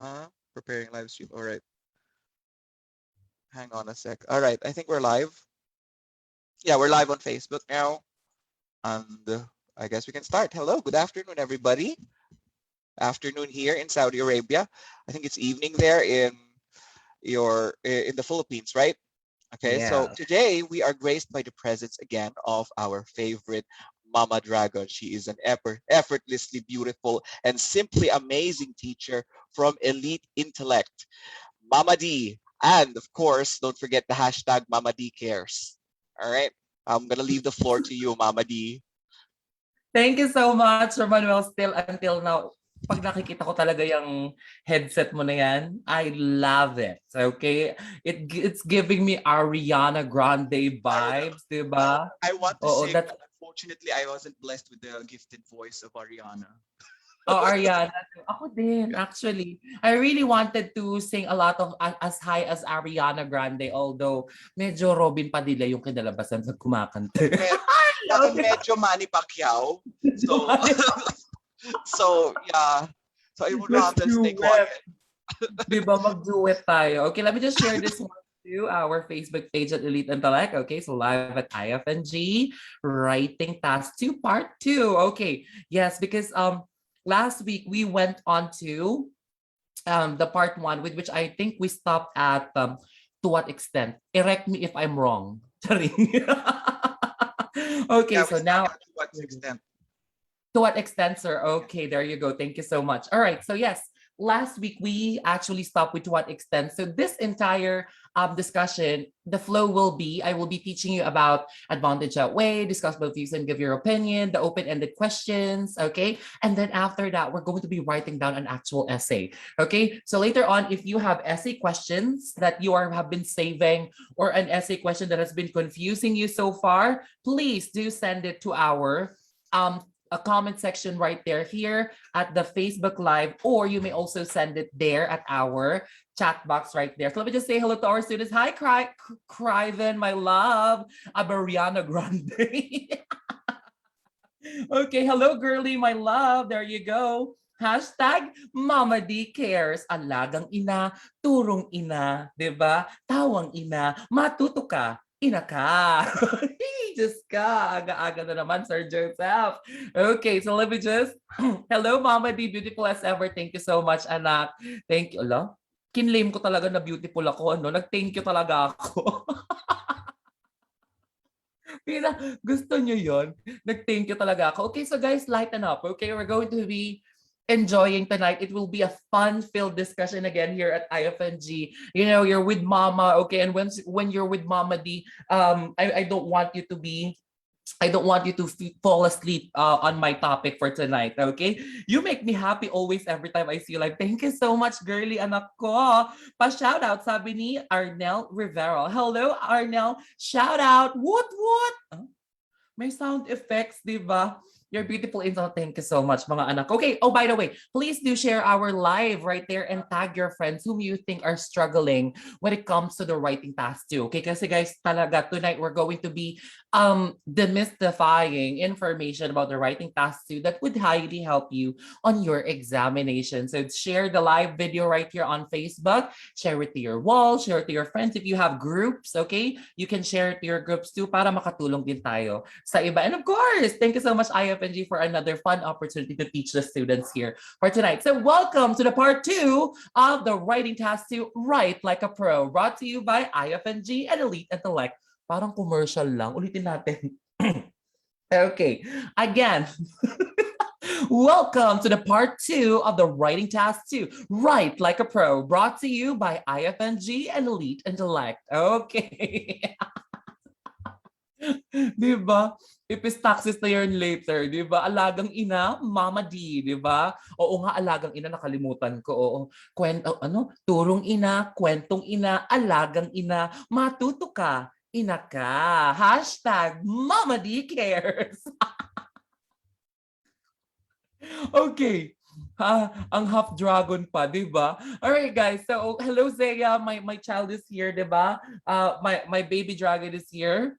Preparing live stream. All right. Hang on a sec. All right. I think we're live. Yeah, we're live on Facebook now. And I guess we can start. Hello. Good afternoon, everybody. Afternoon here in Saudi Arabia. I think it's evening there in the Philippines, right? Okay. So Yeah. today we are graced by the presence again of our favorite Mama Dragon. She is an effortlessly beautiful and simply amazing teacher from Elite Intellect. Mama D. And of course, don't forget the hashtag Mama D cares. All right. I'm going to leave the floor to you, Mama D. Thank you so much, Sir Manuel. Still until now, pag nakikita ko talaga yung headset mo na yan, I love it. Okay? It's giving me Ariana Grande vibes, di ba? I want to Oo, sing, that's but unfortunately, I wasn't blessed with the gifted voice of Ariana. oh, Ariana. Ako din, actually. I really wanted to sing a lot of as high as Ariana Grande, although medyo Robin Padilla yung kinalabasan sa kumakanta. Med- I love Parang medyo Manny Pacquiao. So, it. so yeah. So I would Let's rather stay do it. quiet. Di ba mag-duet tayo? Okay, let me just share this one to our Facebook page at Elite Intellect. Okay, so live at IFNG, writing task 2, part 2. Okay, yes, because last week we went on to the part 1, with which I think we stopped at to what extent? Correct me if I'm wrong. Okay, Yeah, we so now started to what extent. to what extent, sir? Okay, there you go. Thank you so much. All right. So yes, last week we actually stopped with to what extent. So this entire discussion, the flow will be, I will be teaching you about advantage outweigh, discuss both views and give your opinion, the open-ended questions, okay? And then after that, we're going to be writing down an actual essay, okay? So later on, if you have essay questions that you have been saving or an essay question that has been confusing you so far, please do send it to our um, a comment section right there here at the Facebook Live, or you may also send it there at our chat box right there. So let me just say hello to our students. Hi, Criven, my love. Abariana Grande. Okay, hello, girly, my love. There you go. Hashtag Mama D cares. Alagang ina, turong ina, 'di ba? Tawang ina, matuto ka, ina ka. Just ka, aga-aga na naman, Sir Joseph. Okay, so let me just, hello, Mama D, beautiful as ever. Thank you so much, anak. Thank you. Ala, kinlaim ko talaga na beautiful ako, ano? Nag-thank you talaga ako. Gusto nyo yon? Nag-thank you talaga ako. Okay, so guys, lighten up. Okay, we're going to be enjoying tonight. It will be a fun-filled discussion again here at IFNG. You know, you're with Mama, okay, and when you're with Mama D, I don't want you to be I don't want you to fall asleep on my topic for tonight, okay? You make me happy always every time I see you live. Thank you so much, girly anak ko. Pa-shout out, sabi ni Arnel Rivera. Hello, Arnel. Shout out. What? May sound effects, di ba? You're beautiful, Angel. Thank you so much, mga anak. Okay, oh, by the way, please do share our live right there and tag your friends whom you think are struggling when it comes to the writing task too. Okay, kasi guys, talaga, tonight we're going to be demystifying information about the writing task too that would highly help you on your examination. So share the live video right here on Facebook, share it to your wall, share it to your friends. If you have groups, okay, you can share it to your groups too para makatulong din tayo sa iba. And of course, thank you so much, IFNG, for another fun opportunity to teach the students here for tonight. So welcome to the part 2 of the writing task to Write Like a Pro, brought to you by IFNG and Elite Intellect. Parang commercial lang. Ulitin natin. Okay. Again, welcome to the part 2 of the writing task 2, Write Like a Pro, brought to you by IFNG and Elite Intellect. Okay. Di ba? Ipis taxes na yarn later, di ba? Alagang ina, Mama D, di ba? Oo nga, alagang ina, nakalimutan ko. Oo. Turong ina, kwentong ina, alagang ina, matuto ka, ina ka. Hashtag Mama D cares. Okay. Ang half dragon pa, 'di ba? All right, guys. So, hello Zaya, my child is here, 'di ba? My baby dragon is here.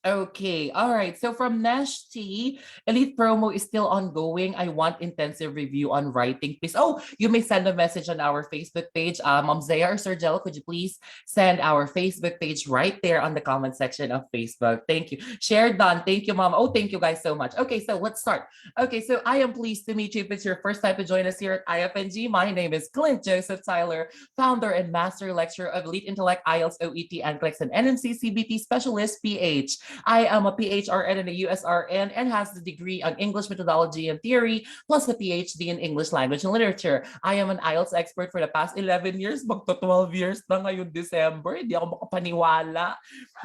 Okay, all right. So from Nash T, Elite promo is still ongoing. I want intensive review on writing, please. Oh, you may send a message on our Facebook page. Mom Zaya or Sir Jello, could you please send our Facebook page right there on the comment section of Facebook? Thank you. Share done. Thank you, Mom. Oh, thank you guys so much. Okay, so let's start. Okay, so I am pleased to meet you. If it's your first time to join us here at IFNG, my name is Clint Joseph Tyler, founder and master lecturer of Elite Intellect, IELTS, OET, NCLEX, and NMC CBT Specialist PH. I am a PHRN and a USRN and has the degree on English methodology and theory, plus a PhD in English language and literature. I am an IELTS expert for the past 11 years, magto 12 years na ngayon December. Hindi ako makapaniwala.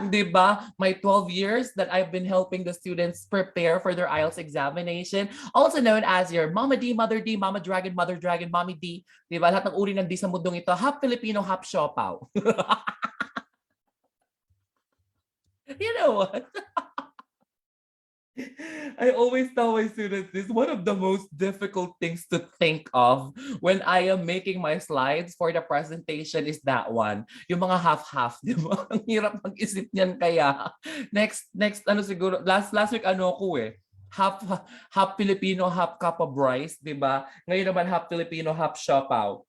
Di ba? My 12 years that I've been helping the students prepare for their IELTS examination, also known as your Mama D, Mother D, Mama Dragon, Mother Dragon, Mommy D. Di ba? Lahat ng uri ng D sa mundong ito, half Filipino, half Siopaw. You know what? I always tell my students this, one of the most difficult things to think of when I am making my slides for the presentation is that one. Yung mga half-half, di ba? Ang hirap mag-isip niyan kaya. Next, ano siguro, last week ano ko eh. Half Filipino, half cup of rice, di ba? Ngayon naman half Filipino, half siopaw.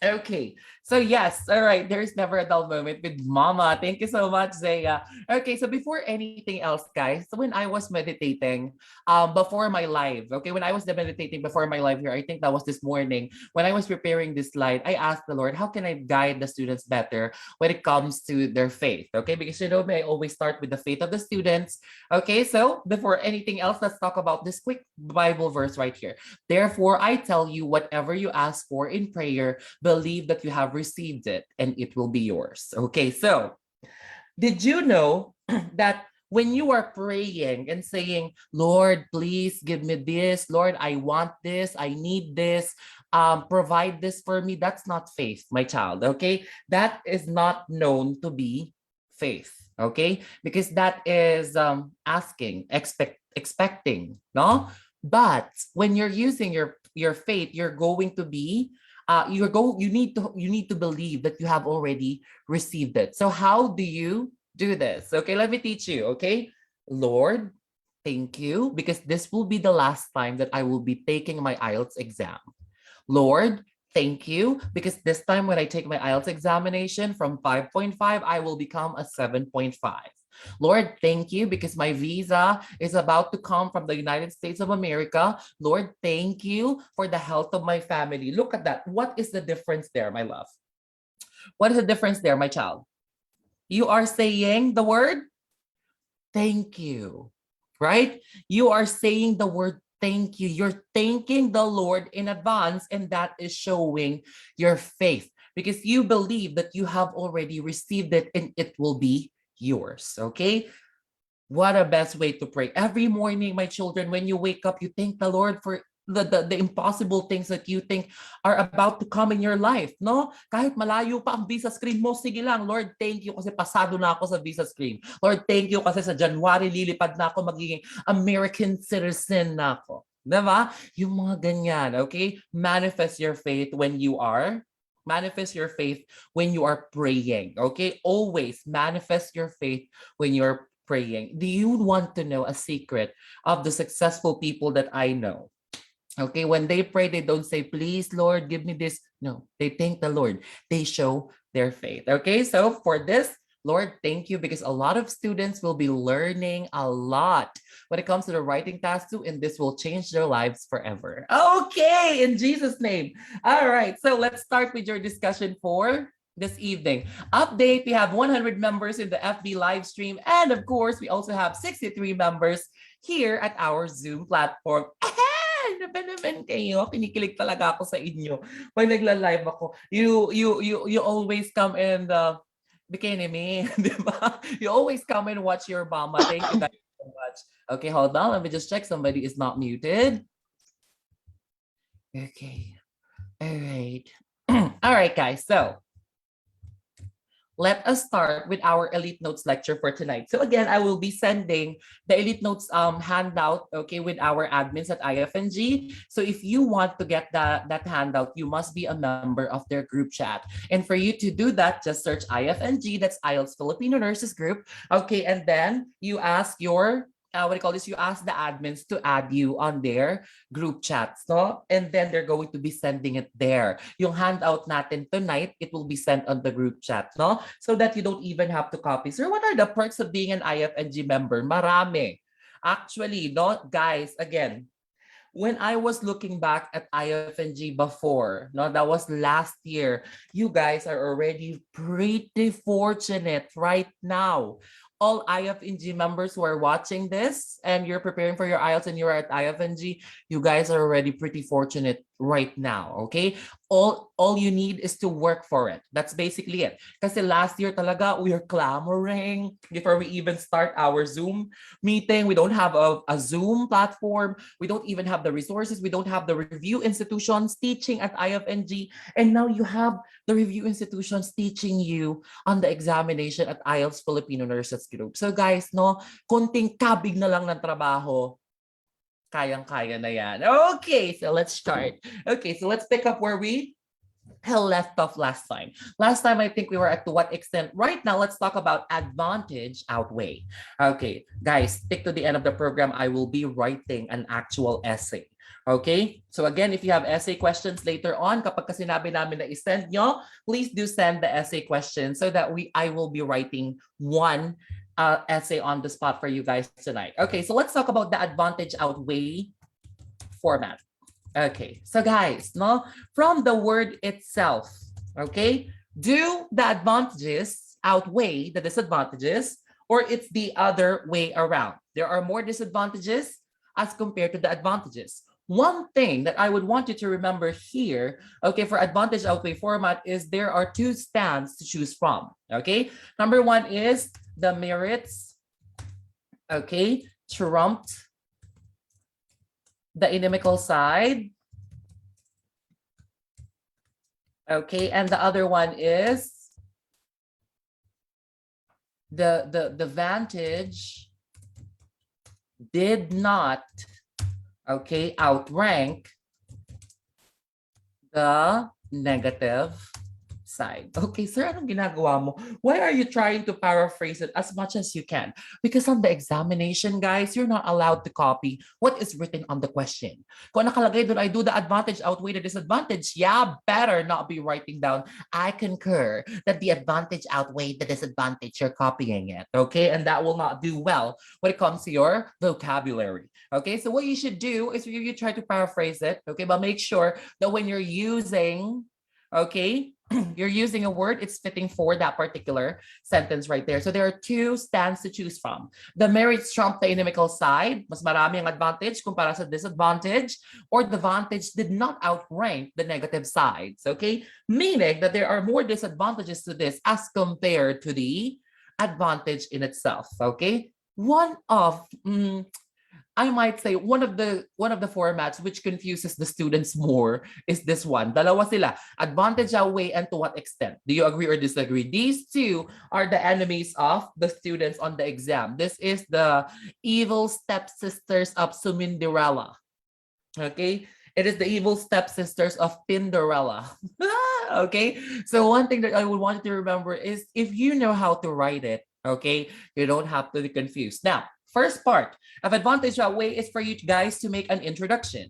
Okay, so yes, all right. There's never a dull moment with Mama. Thank you so much, Zaya. Okay, so before anything else, guys, so when I was meditating, before my live, okay, when I was meditating before my live here, I think that was this morning. When I was preparing this slide, I asked the Lord, how can I guide the students better when it comes to their faith? Okay, because you know me, I always start with the faith of the students. Okay, so before anything else, let's talk about this quick Bible verse right here. Therefore, I tell you, whatever you ask for in prayer, believe that you have received it and it will be yours. Okay, so did you know that when you are praying and saying, Lord, please give me this, Lord, I want this, I need this, provide this for me, that's not faith, my child, okay? That is not known to be faith, okay? Because that is asking, expecting, no? But when you're using your faith, you're going to be you need to believe that you have already received it. So how do you do this? Okay, let me teach you. Okay, Lord, thank you because this will be the last time that I will be taking my IELTS exam. Lord, thank you because this time when I take my IELTS examination from 5.5, I will become a 7.5. Lord, thank you because my visa is about to come from the United States of America. Lord, thank you for the health of my family. Look at that. What is the difference there, my love? What is the difference there, my child? You are saying the word thank you, right? You are saying the word thank you. You're thanking the Lord in advance, and that is showing your faith because you believe that you have already received it and it will be yours. Okay. What a best way to pray. Every morning, my children, when you wake up, you thank the Lord for the impossible things that you think are about to come in your life, no? Kahit malayo pa ang visa screen mo, sige lang, Lord, thank you kasi pasado na ako sa visa screen. Lord, thank you kasi sa January lilipad na ako, magiging American citizen na ako. Diba? Yung mga ganyan, okay? Manifest your faith when you are praying, okay? Always manifest your faith when you're praying. Do you want to know a secret of the successful people that I know? Okay, when they pray, they don't say, please, Lord, give me this. No, they thank the Lord. They show their faith. Okay, so for this, Lord, thank you because a lot of students will be learning a lot when it comes to the writing task too, and this will change their lives forever. Okay, in Jesus' name. All right, so let's start with your discussion for this evening. Update, we have 100 members in the FB live stream, and of course, we also have 63 members here at our Zoom platform. Naman kayo, kinikilig talaga ako sa inyo. Pag nagla-live ako, you always come and bikini me, di ba? You always come and watch your mama. Thank you guys so much. Okay, hold on. Let me just check. Somebody is not muted. Okay. All right. All right, guys. So let us start with our Elite Notes lecture for tonight. So again, I will be sending the Elite Notes handout, okay, with our admins at IFNG. So if you want to get that handout, you must be a member of their group chat. And for you to do that, just search IFNG, that's Ielts Filipino Nurses Group. Okay, and then you ask your what do you call this? You ask the admins to add you on their group chats, no? And then they're going to be sending it there. Yung handout natin tonight, it will be sent on the group chat, no? So that you don't even have to copy. Sir, what are the perks of being an IFNG member? Marami. Actually, no, guys, again, when I was looking back at IFNG before, no, that was last year, you guys are already pretty fortunate right now. All IFNG members who are watching this and you're preparing for your IELTS and you're at IFNG, you guys are already pretty fortunate right now, okay? All you need is to work for it. That's basically it. Kasi last year talaga, we are clamoring before we even start our Zoom meeting. We don't have a Zoom platform. We don't even have the resources. We don't have the review institutions teaching at IFNG. And now you have the review institutions teaching you on the examination at IELTS Filipino Nurses Group. So guys, no, konting kabig na lang ng trabaho, kayang-kaya na yan. Okay, so let's start. Okay, so let's pick up where we left off last time. Last time, I think we were at to what extent. Right now, let's talk about advantage outweigh. Okay, guys, stick to the end of the program. I will be writing an actual essay. Okay? So again, if you have essay questions later on, kapag sinabi namin na isend nyo, please do send the essay questions so that I will be writing one essay on the spot for you guys tonight. Okay, so let's talk about the advantage outweigh format. Okay, so guys, no, from the word itself, okay, do the advantages outweigh the disadvantages, or it's the other way around? There are more disadvantages as compared to the advantages. One thing that I would want you to remember here, okay, for advantage outweigh format is there are two stands to choose from, okay? Number one is the merits, okay, trumped the inimical side, okay, and the other one is the vantage did not, okay, outrank the negative side. Okay, sir, anong ginagawa mo? Why are you trying to paraphrase it as much as you can? Because on the examination, guys, you're not allowed to copy what is written on the question. Kung nakalagay doon, I do the advantage outweigh the disadvantage, yeah, better not be writing down, I concur that the advantage outweigh the disadvantage. You're copying it, okay? And that will not do well when it comes to your vocabulary. Okay, so what you should do is you try to paraphrase it, okay, but make sure that when you're using, okay, you're using a word, it's fitting for that particular sentence right there. So there are two stands to choose from. The merits trump the inimical side, mas marami ang advantage kumpara sa disadvantage, or the vantage did not outrank the negative sides, okay? Meaning that there are more disadvantages to this as compared to the advantage in itself, okay? One of I might say one of the formats which confuses the students more is this one. Dalawa sila. Advantage outweigh and to what extent? Do you agree or disagree? These two are the enemies of the students on the exam. This is the evil stepsisters of Suminderella. Okay? It is the evil stepsisters of Pinderella. Okay? So one thing that I would want you to remember is if you know how to write it, okay, you don't have to be confused. Now, first part of advantage outweigh is for you guys to make an introduction.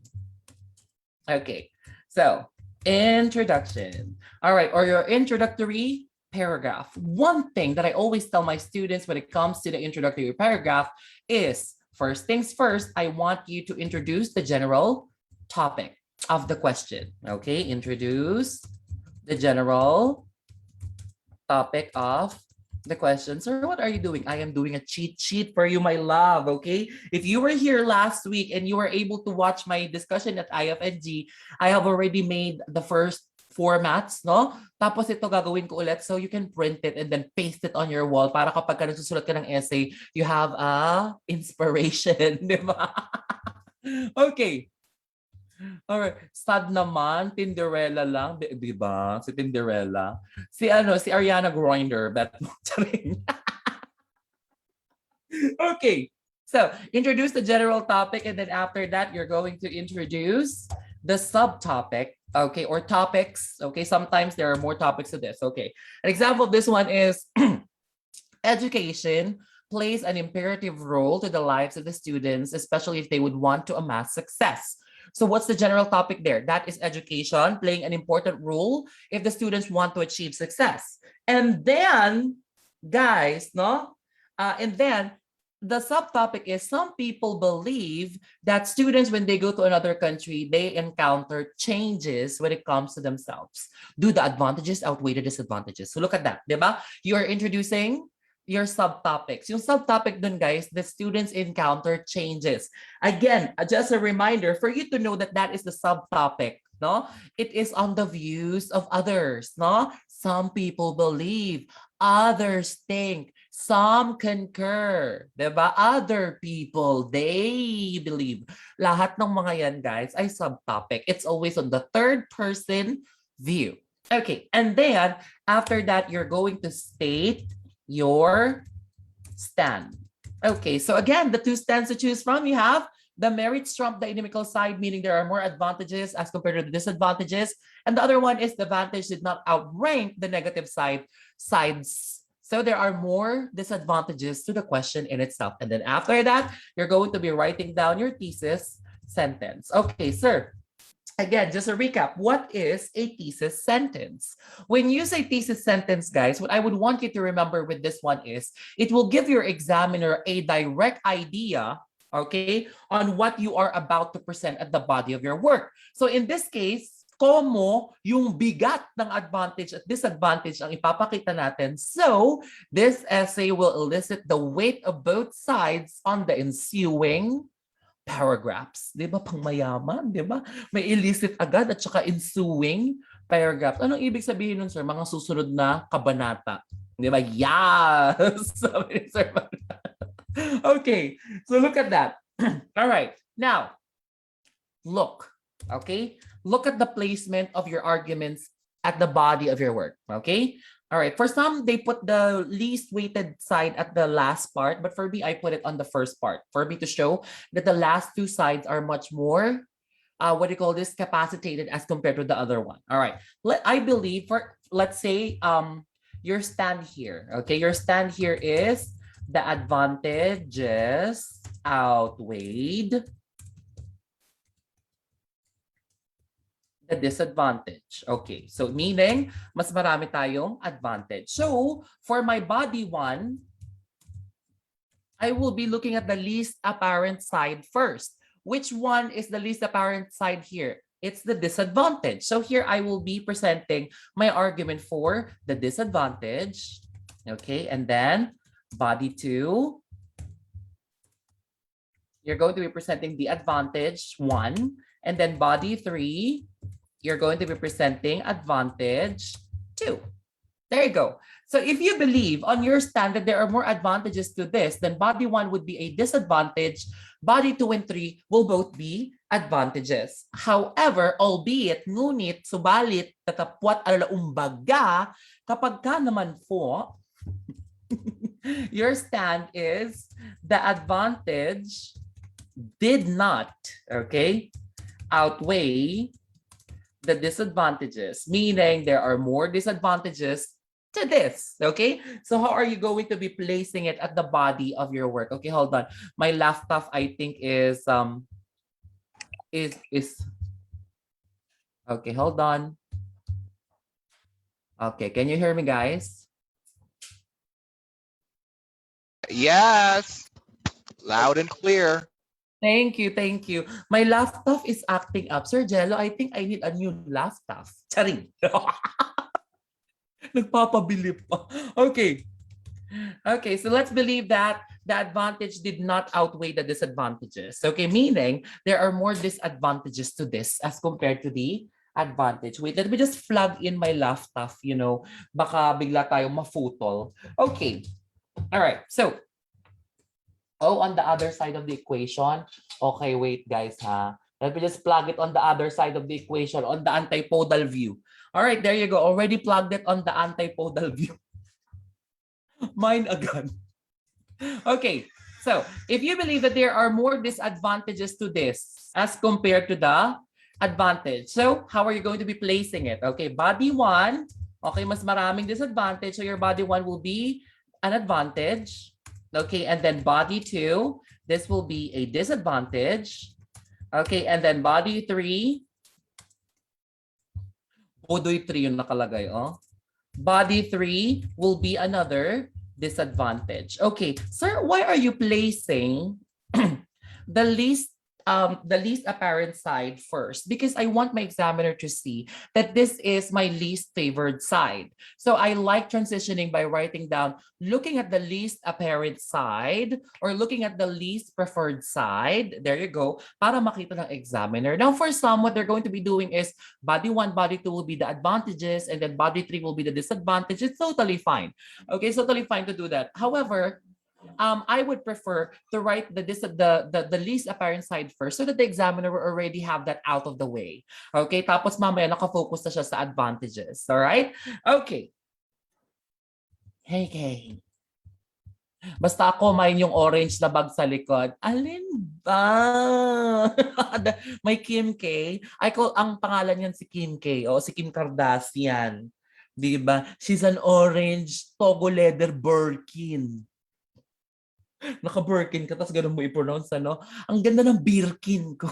Okay, so introduction. All right, or your introductory paragraph. One thing that I always tell my students when it comes to the introductory paragraph is first things first, I want you to introduce the general topic of the question. Okay, introduce the general topic of the question. Sir, what are you doing? I am doing a cheat sheet for you, my love, okay? If you were here last week and you were able to watch my discussion at IFNG, I have already made the first formats, no? Tapos ito gagawin ko ulit so you can print it and then paste it on your wall para kapag ka nagsusulat ka ng essay, you have a inspiration, di ba? Okay. Alright, sad naman, Tinderella lang, di ba? Si Tinderella. Si ano, si Ariana Grande, bet mo. Charing. Okay. So, introduce the general topic, and then after that, you're going to introduce the subtopic, okay, or topics. Okay, sometimes there are more topics to this. Okay. An example of this one is education plays an imperative role to the lives of the students, especially if they would want to amass success. So, what's the general topic there? That is education playing an important role if the students want to achieve success. And then, guys, no? And then the subtopic is some people believe that students, when they go to another country, they encounter changes when it comes to themselves. Do the advantages outweigh the disadvantages? So look at that, diba? You're introducing your subtopics. Yung subtopic dun, guys, the students encounter changes. Again, just a reminder for you to know that that is the subtopic. No, it is on the views of others. No, some people believe, others think, some concur, 'di ba? Other people, they believe. Lahat ng mga yan, guys, ay subtopic. It's always on the third person view. Okay, and then after that, you're going to state your stand. Okay, so again, the two stands to choose from, you have the merits trump the inimical side, meaning there are more advantages as compared to the disadvantages. And the other one is the advantage did not outrank the negative sides. So there are more disadvantages to the question in itself. And then after that, you're going to be writing down your thesis sentence. Okay, sir. Again, just a recap, what is a thesis sentence? When you say thesis sentence, guys, what I would want you to remember with this one is it will give your examiner a direct idea, okay, on what you are about to present at the body of your work. So in this case, como yung bigat ng advantage at disadvantage ang ipapakita natin. So this essay will elicit the weight of both sides on the ensuing paragraphs. Di ba? Pang mayaman, di ba? May illicit agad at saka ensuing paragraphs. Anong ibig sabihin nun, sir? Mga susunod na kabanata. Di ba? Yes! Sabi ni Sir. Okay, so look at that. All right, now, look, okay? Look at the placement of your arguments at the body of your work, okay? All right, for some, they put the least weighted side at the last part, but for me, I put it on the first part for me to show that the last two sides are much more, what do you call this, capacitated as compared to the other one. All right, I believe for, let's say, your stand here, okay? Your stand here is the advantages outweighed the disadvantage. Okay, so meaning, mas marami tayong advantage. So, for my body one, I will be looking at the least apparent side first. Which one is the least apparent side here? It's the disadvantage. So here I will be presenting my argument for the disadvantage. Okay, and then body two, you're going to be presenting the advantage one, and then body three, you're going to be presenting advantage 2. There you go. So if you believe on your stand that there are more advantages to this, then body 1 would be a disadvantage. Body 2 and 3 will both be advantages. However, albeit, ngunit, subalit, tatapwat alaumbaga, kapag ka naman po, your stand is the advantage did not, okay, outweigh the disadvantages, meaning there are more disadvantages to this, okay? So how are you going to be placing it at the body of your work? Okay, hold on. My laptop, I think, is okay, hold on. Okay, can you hear me, guys? Yes, loud and clear. Thank you, thank you. My laptop is acting up. Sir Jello, I think I need a new laptop. Charing. Nagpapabili pa. Okay. Okay, so let's believe that the advantage did not outweigh the disadvantages. Okay, meaning there are more disadvantages to this as compared to the advantage. Wait, let me just plug in my laptop, you know, baka bigla tayo mafutol. Okay. All right. So, on the other side of the equation. Okay, wait guys ha. Let me just plug it on the other side of the equation, on the antipodal view. All right, there you go. Already plugged it on the antipodal view. Mine agad. Okay, so if you believe that there are more disadvantages to this as compared to the advantage, so how are you going to be placing it? Okay, body 1, okay, mas maraming disadvantage, so your body 1 will be an advantage. Okay, and then body 2, this will be a disadvantage. Okay, and then body 3, Budoy 3 yung nakalagay, oh. Body 3 will be another disadvantage. Okay, sir, why are you placing the least apparent side first? Because I want my examiner to see that this is my least favored side. So I like transitioning by writing down, looking at the least apparent side or looking at the least preferred side. There you go. Para makita ng examiner. Now for some, what they're going to be doing is body 1, body 2 will be the advantages and then body 3 will be the disadvantage. It's totally fine. Okay, it's totally fine to do that. However, I would prefer to write the least apparent side first so that the examiner will already have that out of the way. Okay, tapos mamaya nakafocus na siya sa advantages. All right? Okay. Hey. Basta ako may yung orange na bag sa likod. Alin ba? May Kim K. Ang pangalan niyan si Kim K. O si Kim Kardashian. Diba? She's an orange Togo leather Birkin. Naka-Birkin ka, tapos ganun mo i-pronounce, ano? Ang ganda ng Birkin ko.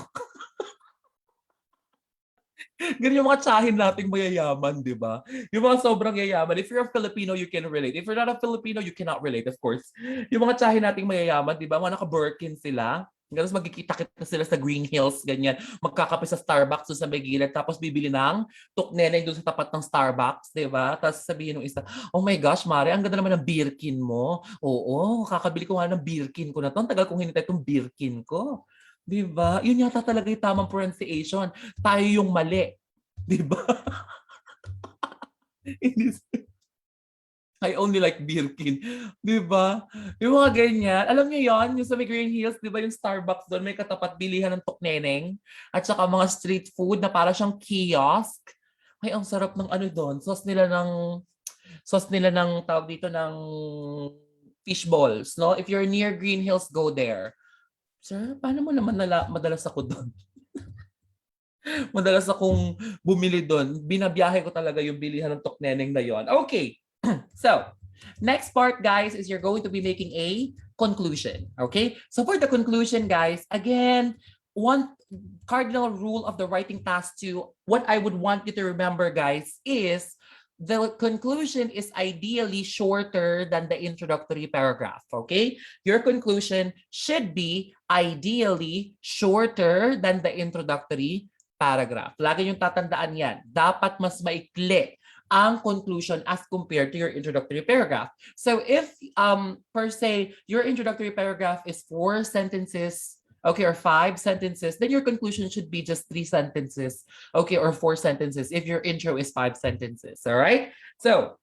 Ganun yung mga tsahin nating mayayaman, di ba? Yung mga sobrang yayaman. If you're a Filipino, you can relate. If you're not a Filipino, you cannot relate, of course. Yung mga tsahin nating mayayaman, di ba? Mga naka-Birkin sila. Tapos magkikita-kita sila sa Green Hills, ganyan. Magkakape sa Starbucks doon sa may gilid, tapos bibili ng tukneneng doon sa tapat ng Starbucks, di ba? Tapos sabihin ng isa, oh my gosh, Mare, ang ganda naman ng Birkin mo. Oo, kakabili ko nga ng Birkin ko na to. Ang tagal kong hinintay itong Birkin ko. Di ba? Yun yata talaga yung tamang pronunciation. Tayo yung mali. Di ba? I only like Birkin. Di ba? Yung mga ganyan. Alam niyo yon, yung sa may Green Hills, di ba yung Starbucks doon, may katapat bilihan ng tukneneng at saka mga street food na para siyang kiosk. Ay, ang sarap ng ano doon. Sauce nila ng tawag dito ng fish balls, no? If you're near Green Hills, go there. Sir, paano mo naman madalas ako doon? Madalas akong bumili doon. Binabiyahe ko talaga yung bilihan ng tukneneng na yon. Okay. So, next part, guys, is you're going to be making a conclusion. Okay? So for the conclusion, guys, again, one cardinal rule of the writing task 2, what I would want you to remember, guys, is the conclusion is ideally shorter than the introductory paragraph. Okay? Your conclusion should be ideally shorter than the introductory paragraph. Lagi yung tatandaan yan. Dapat mas maikli ang conclusion as compared to your introductory paragraph. So if, per se, your introductory paragraph is 4 sentences, okay, or 5 sentences, then your conclusion should be just 3 sentences, okay, or 4 sentences if your intro is 5 sentences, all right? So,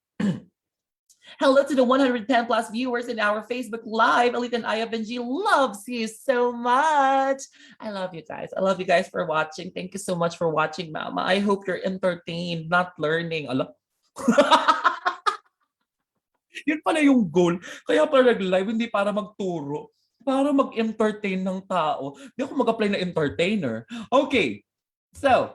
hello to the 110 plus viewers in our Facebook Live. Elite and IFNG loves you so much. I love you guys. I love you guys for watching. Thank you so much for watching, Mama. I hope you're entertained, not learning. Ala. Yun pala yung goal. Kaya pala nag-live, hindi para magturo. Para mag-entertain ng tao. Hindi ako mag-apply na entertainer. Okay. So,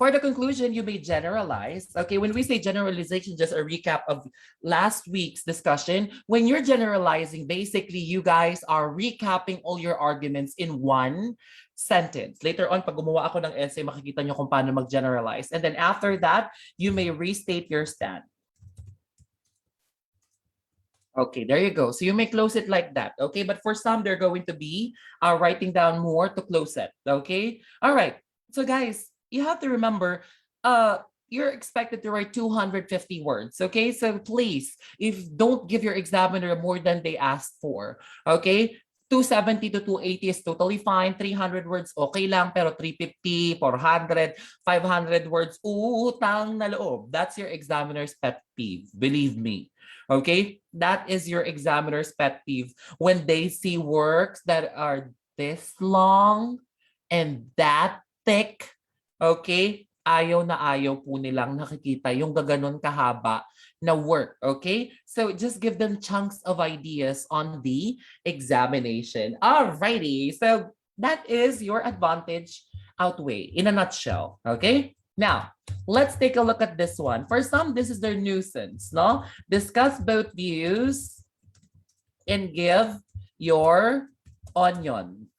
for the conclusion, you may generalize. Okay, when we say generalization, just a recap of last week's discussion. When you're generalizing, basically, you guys are recapping all your arguments in one sentence. Later on, pag gumawa ako ng essay, makikita nyo kung paano mag-generalize. And then after that, you may restate your stand. Okay, there you go. So you may close it like that. Okay, but for some, they're going to be writing down more to close it. Okay, all right. So guys, you have to remember, you're expected to write 250 words. Okay, so please, don't give your examiner more than they asked for. Okay, 270 to 280 is totally fine. 300 words, okay lang. Pero 350, 400, 500 words, utang na loob. That's your examiner's pet peeve. Believe me. Okay, that is your examiner's pet peeve. When they see works that are this long and that thick, okay, ayaw na ayaw po nilang nakikita yung gaganon kahaba na work, okay? So just give them chunks of ideas on the examination. Alrighty, so that is your advantage outweigh in a nutshell, okay? Now, let's take a look at this one. For some, this is their nuisance, no? Discuss both views and give your onion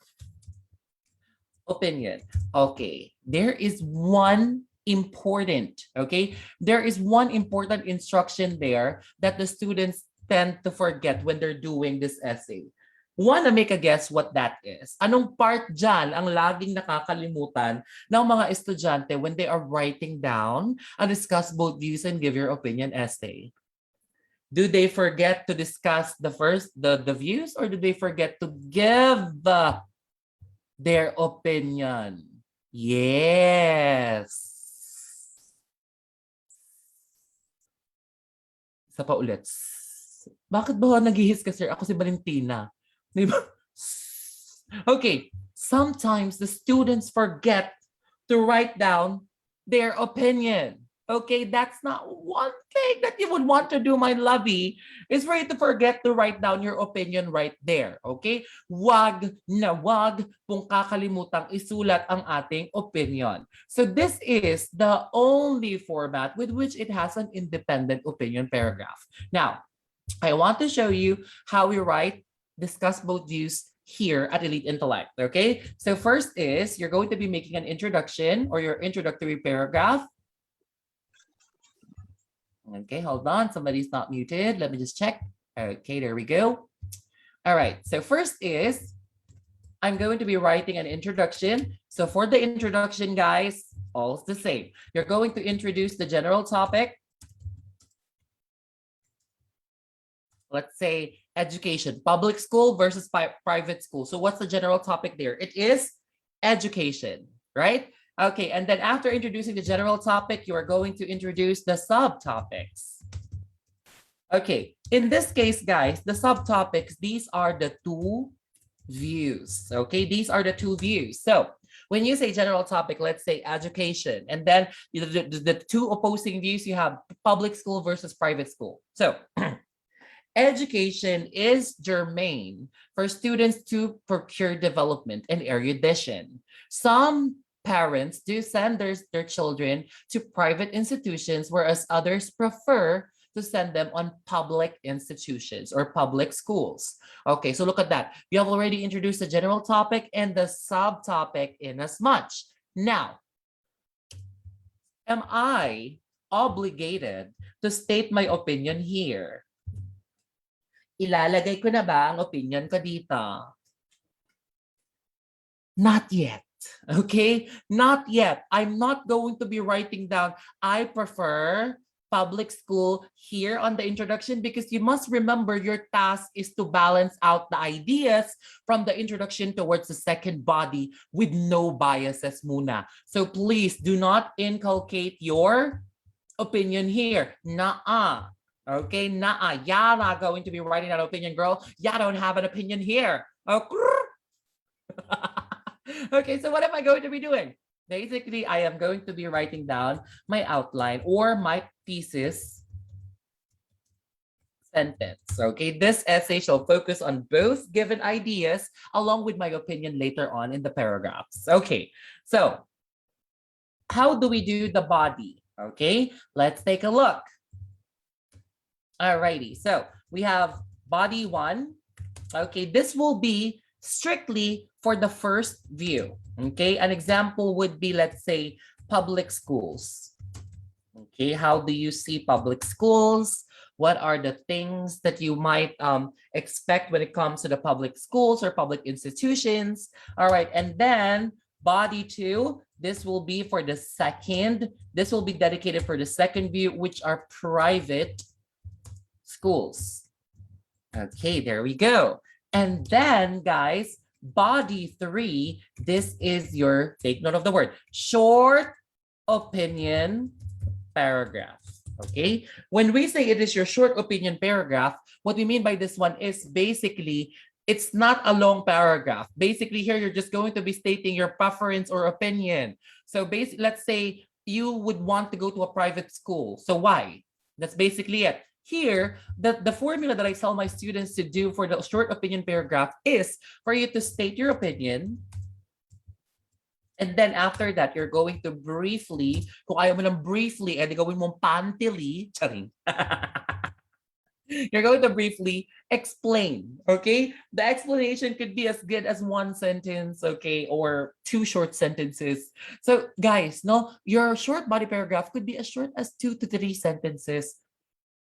opinion. Okay, there is one important, okay? There is one important instruction there that the students tend to forget when they're doing this essay. Wanna make a guess what that is? Anong part dyan ang laging nakakalimutan ng mga estudyante when they are writing down a discuss both views and give your opinion essay? Do they forget to discuss the views, or do they forget to give their opinion? Yes. Isa pa ulit. Bakit ba naghihis ka, sir? Ako si Valentina. Diba? Okay. Sometimes the students forget to write down their opinion. Okay, that's not one thing that you would want to do, my lovey, is for you to forget to write down your opinion right there. Okay? Wag na wag pong kakalimutang isulat ang ating opinion. So this is the only format with which it has an independent opinion paragraph. Now, I want to show you how we write discuss both views here at Elite Intellect. Okay? So first is you're going to be making an introduction or your introductory paragraph. Okay, hold on. Somebody's not muted. Let me just check. Okay, there we go. All right. So first is I'm going to be writing an introduction. So for the introduction, guys, all the same. You're going to introduce the general topic. Let's say education, public school versus private school. So what's the general topic there? It is education, right? Okay, and then after introducing the general topic, you are going to introduce the subtopics. Okay, in this case, guys, the subtopics, these are the two views. Okay, these are the two views. So when you say general topic, let's say education, and then the two opposing views, you have public school versus private school. So education is germane for students to procure development and erudition. Some parents do send their children to private institutions, whereas others prefer to send them on public institutions or public schools. Okay, so look at that. We have already introduced the general topic and the subtopic in as much. Now, am I obligated to state my opinion here? Ilalagay ko na ba ang opinion ko dito? Not yet. Okay, not yet. I'm not going to be writing down, I prefer public school here on the introduction, because you must remember your task is to balance out the ideas from the introduction towards the second body with no biases muna. So please do not inculcate your opinion here. Nah. Okay, nah. You're not going to be writing that opinion, girl. You don't have an opinion here. Okay. Okay, so what am I going to be doing? Basically, I am going to be writing down my outline or my thesis sentence. Okay, this essay shall focus on both given ideas along with my opinion later on in the paragraphs. Okay, so how do we do the body? Okay, let's take a look. Alrighty, so we have body 1. Okay, this will be strictly for the first view. Okay, an example would be, let's say, public schools. Okay, how do you see public schools? What are the things that you might expect when it comes to the public schools or public institutions? All right, and then body 2, this will be for the second. This will be dedicated for the second view, which are private schools. Okay, there we go. And then, guys, body 3, this is your, take note of the word, short opinion paragraph. Okay, when we say it is your short opinion paragraph, what we mean by this one is basically It's not a long paragraph. Basically, here you're just going to be stating your preference or opinion. So basically, let's say you would want to go to a private school. So why? That's basically it. Here, the formula that I tell my students to do for the short opinion paragraph is for you to state your opinion. And then after that, you're going to briefly, kung ayaw mo ng briefly, edi gawin mong pantily, charing. You're going to briefly explain, okay? The explanation could be as good as one sentence, okay, or two short sentences. So guys, no, your short body paragraph could be as short as 2 to 3 sentences.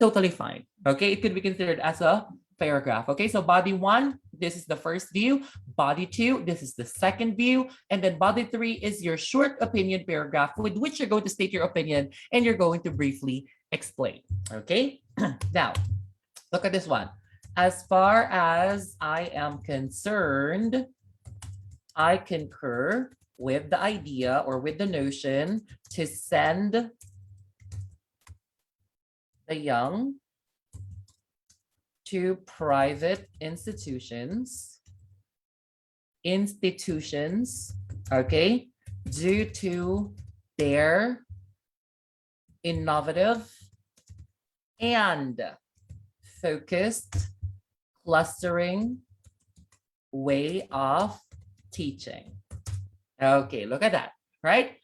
Totally fine, okay? It could be considered as a paragraph, okay? So body 1, this is the first view. Body 2, this is the second view. And then body 3 is your short opinion paragraph with which you're going to state your opinion and you're going to briefly explain, okay? Now, look at this one. As far as I am concerned, I concur with the idea or with the notion to send the young to private institutions, okay, due to their innovative and focused clustering way of teaching. Okay, look at that, right?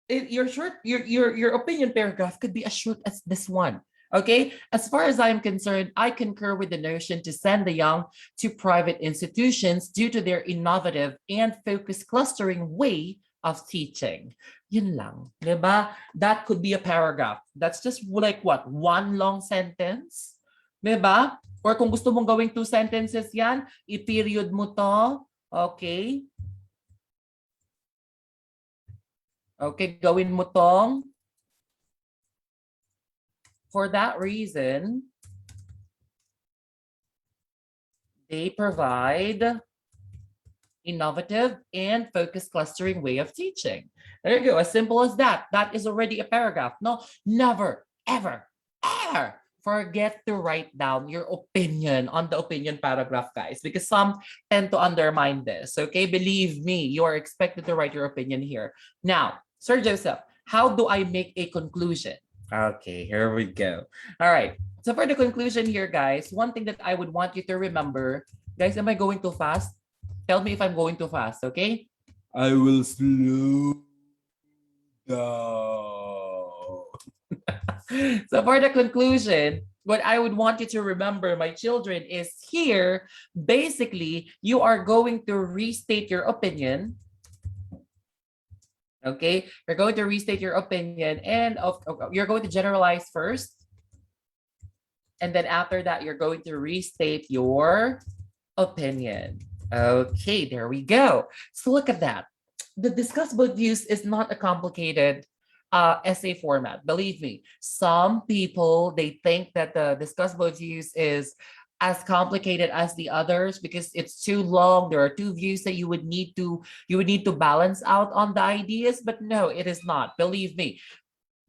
Your opinion paragraph could be as short as this one. Okay, as far as I'm concerned, I concur with the notion to send the young to private institutions due to their innovative and focused clustering way of teaching. Yun lang, diba? That could be a paragraph. That's just like what? One long sentence? Diba? Or kung gusto mong gawing 2 sentences yan, i-period mo to. Okay? Okay, gawin mo tong. For that reason, they provide innovative and focused clustering way of teaching. There you go, as simple as that. That is already a paragraph. No, never, ever, ever forget to write down your opinion on the opinion paragraph, guys, because some tend to undermine this. Okay, believe me, you are expected to write your opinion here. Now, Sir Joseph, how do I make a conclusion? Okay, here we go. All right. So for the conclusion here, guys, one thing that I would want you to remember, guys, am I going too fast? Tell me if I'm going too fast, okay? I will slow down. So for the conclusion, what I would want you to remember, my children, is here, basically, you are going to restate your opinion. Okay, you're going to restate your opinion and you're going to generalize first. And then after that, you're going to restate your opinion. Okay, there we go. So look at that. The discussable views is not a complicated essay format. Believe me, some people, they think that the discussable views is as complicated as the others because it's too long. There are 2 views that you would need to balance out on the ideas, but no, it is not. Believe me,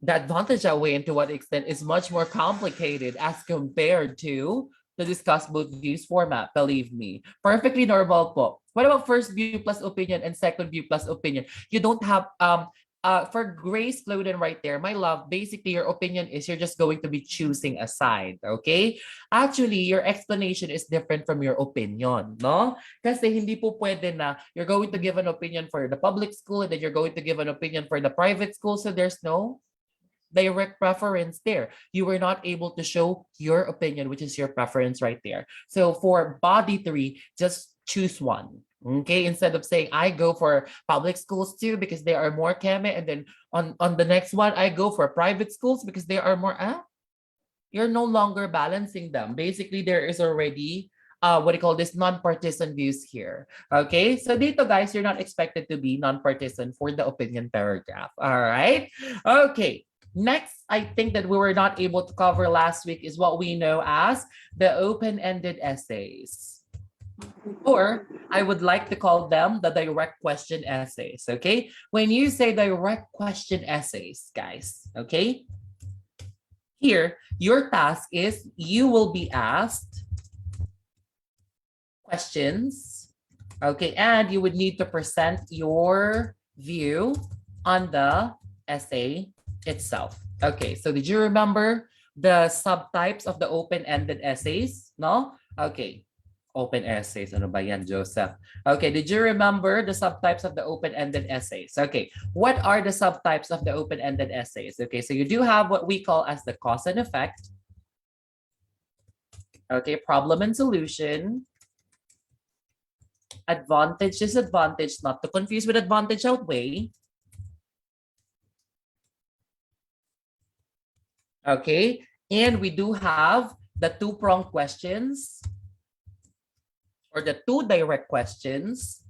the advantage Outweigh and to what extent is much more complicated as compared to the discussable views format. Believe me, perfectly normal po. What about first view plus opinion and second view plus opinion? You don't have for Grace Floden right there, my love, basically your opinion is you're just going to be choosing a side, okay? Actually, your explanation is different from your opinion, no? Kasi hindi po pwede na you're going to give an opinion for the public school and then you're going to give an opinion for the private school, so there's no direct preference there. You were not able to show your opinion, which is your preference right there. So for body 3, just choose one. Okay, instead of saying I go for public schools too because they are more keme, and then on the next one I go for private schools because they are more you're no longer balancing them. Basically, there is already what do you call this, non-partisan views here. Okay, so dito guys, you're not expected to be non-partisan for the opinion paragraph. All right, okay. Next, I think that we were not able to cover last week is what we know as the open-ended essays. Or I would like to call them the direct question essays, okay? When you say direct question essays, guys, okay? Here, your task is you will be asked questions. Okay, and you would need to present your view on the essay itself. Okay, so did you remember the subtypes of the open-ended essays? No? Okay. Open essays. Ano ba yan, Joseph? Okay, did you remember the subtypes of the open-ended essays? Okay, what are the subtypes of the open-ended essays? Okay, so you do have what we call as the cause and effect. Okay, problem and solution. Advantage, disadvantage, not to confuse with advantage, outweigh. Okay, and we do have the two-pronged questions or the two direct questions.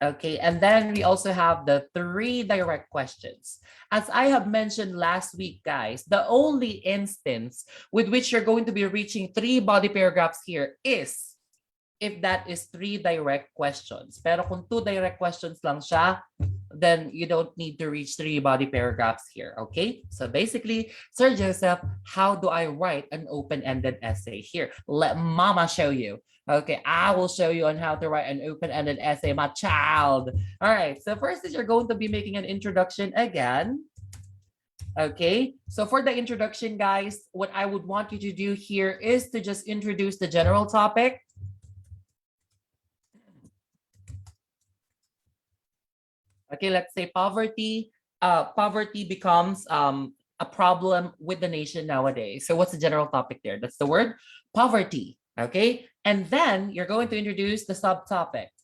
Okay, and then we also have the three direct questions. As I have mentioned last week, guys, the only instance with which you're going to be reaching three body paragraphs here is if that is three direct questions. Pero kung two direct questions lang siya, then you don't need to reach three body paragraphs here, okay? So basically, Sir Joseph, how do I write an open-ended essay here? Let Mama show you. Okay, I will show you on how to write an open-ended essay, my child. All right, so first is you're going to be making an introduction again. Okay, so for the introduction, guys, what I would want you to do here is to just introduce the general topic. Okay, let's say poverty. Poverty becomes a problem with the nation nowadays. So what's the general topic there? That's the word poverty. Okay, and then you're going to introduce the subtopic.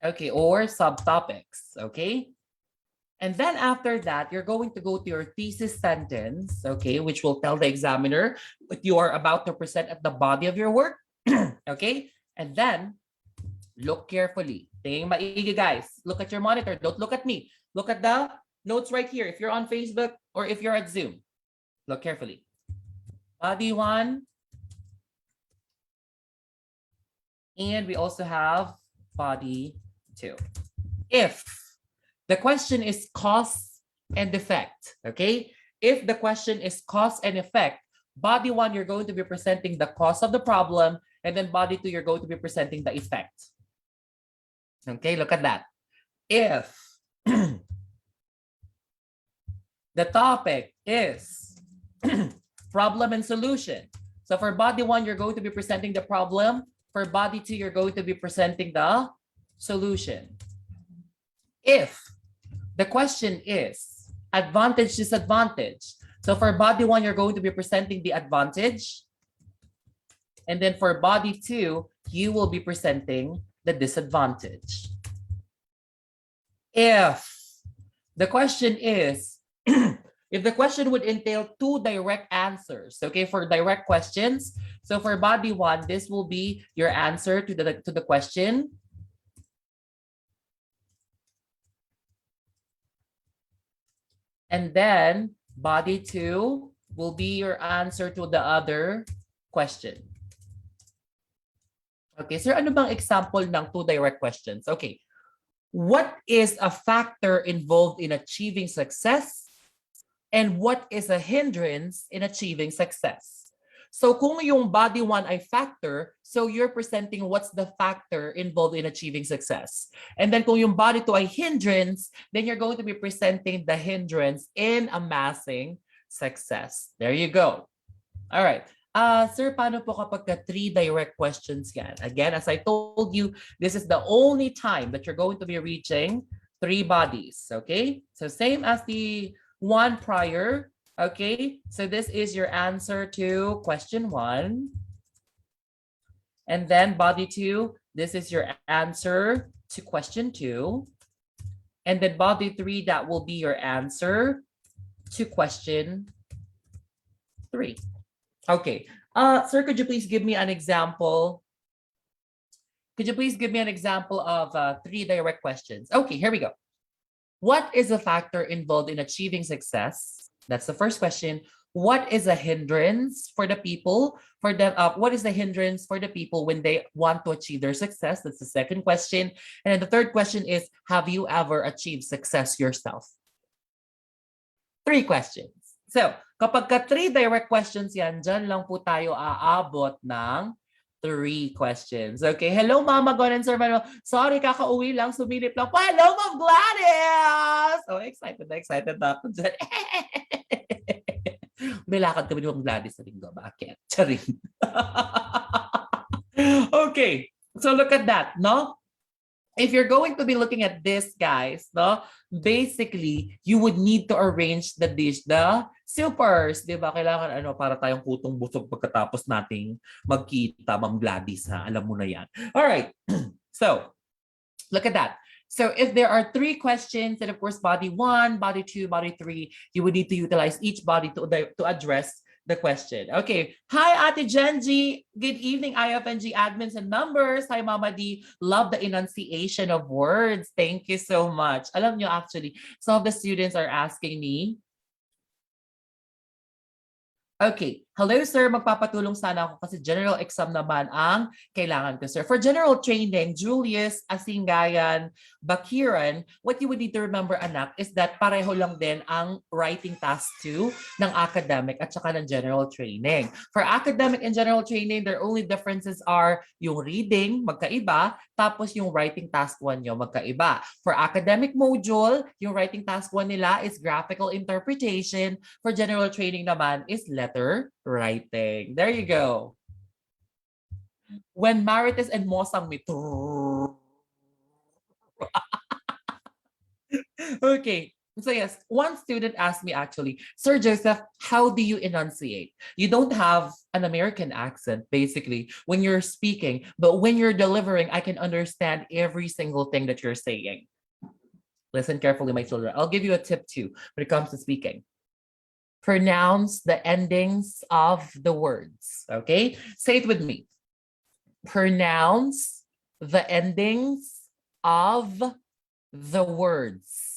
Okay, or subtopics. Okay, and then after that, you're going to go to your thesis sentence. Okay, which will tell the examiner what you are about to present at the body of your work. Okay, and then look carefully. Tingin maigi, guys. Look at your monitor. Don't look at me. Look at the notes right here. If you're on Facebook or if you're at Zoom, look carefully. Body 1. And we also have body 2. If the question is cause and effect, okay? If the question is cause and effect, body 1, you're going to be presenting the cause of the problem, and then body 2, you're going to be presenting the effect. Okay, look at that. If the topic is problem and solution, so for body 1, you're going to be presenting the problem. For body 2, you're going to be presenting the solution. If the question is advantage, disadvantage, so for body 1, you're going to be presenting the advantage. And then for body 2, you will be presenting the disadvantage. If the question is, if the question would entail two direct answers, okay, for direct questions. So for body 1, this will be your answer to the question. And then body 2 will be your answer to the other question. Okay, sir, ano bang example ng two direct questions? Okay, what is a factor involved in achieving success? And what is a hindrance in achieving success? So kung yung body 1 ay factor, so you're presenting what's the factor involved in achieving success. And then kung yung body 2 ay hindrance, then you're going to be presenting the hindrance in amassing success. There you go. All right. Sir, paano po kapag three direct questions yan? Again, as I told you, this is the only time that you're going to be reaching three bodies, okay? So same as the one prior, okay? So this is your answer to question 1. And then body 2, this is your answer to question 2. And then body 3, that will be your answer to question 3. Okay. Sir, could you please give me an example? Could you please give me an example of three direct questions? Okay, here we go. What is a factor involved in achieving success? That's the first question. What is a hindrance for the people? What is the hindrance for the people when they want to achieve their success? That's the second question. And then the third question is, have you ever achieved success yourself? Three questions. So Kapag ka 3 direct questions yan, dyan lang po tayo aabot ng 3 questions. Okay, hello Mama Gon and Sir Manuel. Sorry, kakauwi lang, sumilip lang. Hello Ma'am Gladys! Oh, excited na ako dyan. May lakad kami ni Ma'am Gladys sa linggo. Bakit? Charing. Okay, so look at that, no? If you're going to be looking at this, guys, no, basically, you would need to arrange the dish, the supers, di ba? Kailangan ano, para tayong kutong busog pagkatapos nating magkita, Ma'am Gladys, ha? Alam mo na yan. All right. So, look at that. So if there are 3 questions, and of course, body 1, body 2, body 3, you would need to utilize each body to address the question. Okay. Hi, Ate Genji. Good evening, IFNG admins and members. Hi, Mama D. Love the enunciation of words. Thank you so much. Alam nyo, actually, some of the students are asking me, okay, hello sir, magpapatulong sana ako kasi general exam naman ang kailangan ko sir. For general training, Julius, Asingayan, Bakiran, what you would need to remember anak is that pareho lang din ang writing task 2 ng academic at saka ng general training. For academic and general training, their only differences are yung reading, magkaiba, tapos yung writing task 1 nyo, magkaiba. For academic module, yung writing task 1 nila is graphical interpretation. For general training naman is letter writing. There you go. When Marites and Mosang meet. Okay. So yes, one student asked me actually, Sir Joseph, how do you enunciate? You don't have an American accent, basically, when you're speaking, but when you're delivering, I can understand every single thing that you're saying. Listen carefully, my children. I'll give you a tip too when it comes to speaking. Pronounce the endings of the words, okay? Say it with me. Pronounce the endings of the words.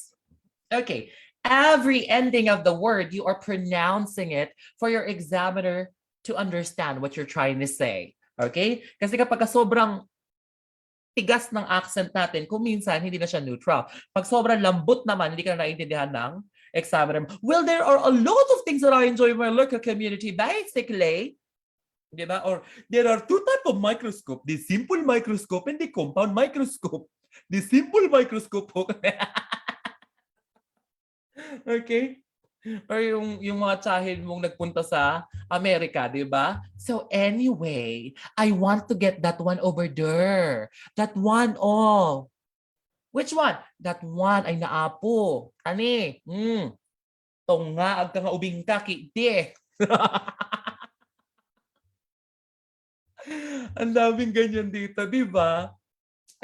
Okay, every ending of the word, you are pronouncing it for your examiner to understand what you're trying to say. Okay? Kasi kapag sobrang tigas ng accent natin, kung minsan hindi na siya neutral. Pag sobrang lambot naman, hindi ka na naiintindihan ng examiner. Well, there are a lot of things that I enjoy in my local community. Basically, diba? Or there are 2 types of microscope. The simple microscope and the compound microscope. The simple microscope. Okay? Or yung mga tsahin mong nagpunta sa Amerika, di ba? So anyway, I want to get that one over there. That one, oh. Which one? That one ay naapo. Ani? Tonga, ag ka nga ubing ka, kiti. Ang daming ganyan dito, di ba?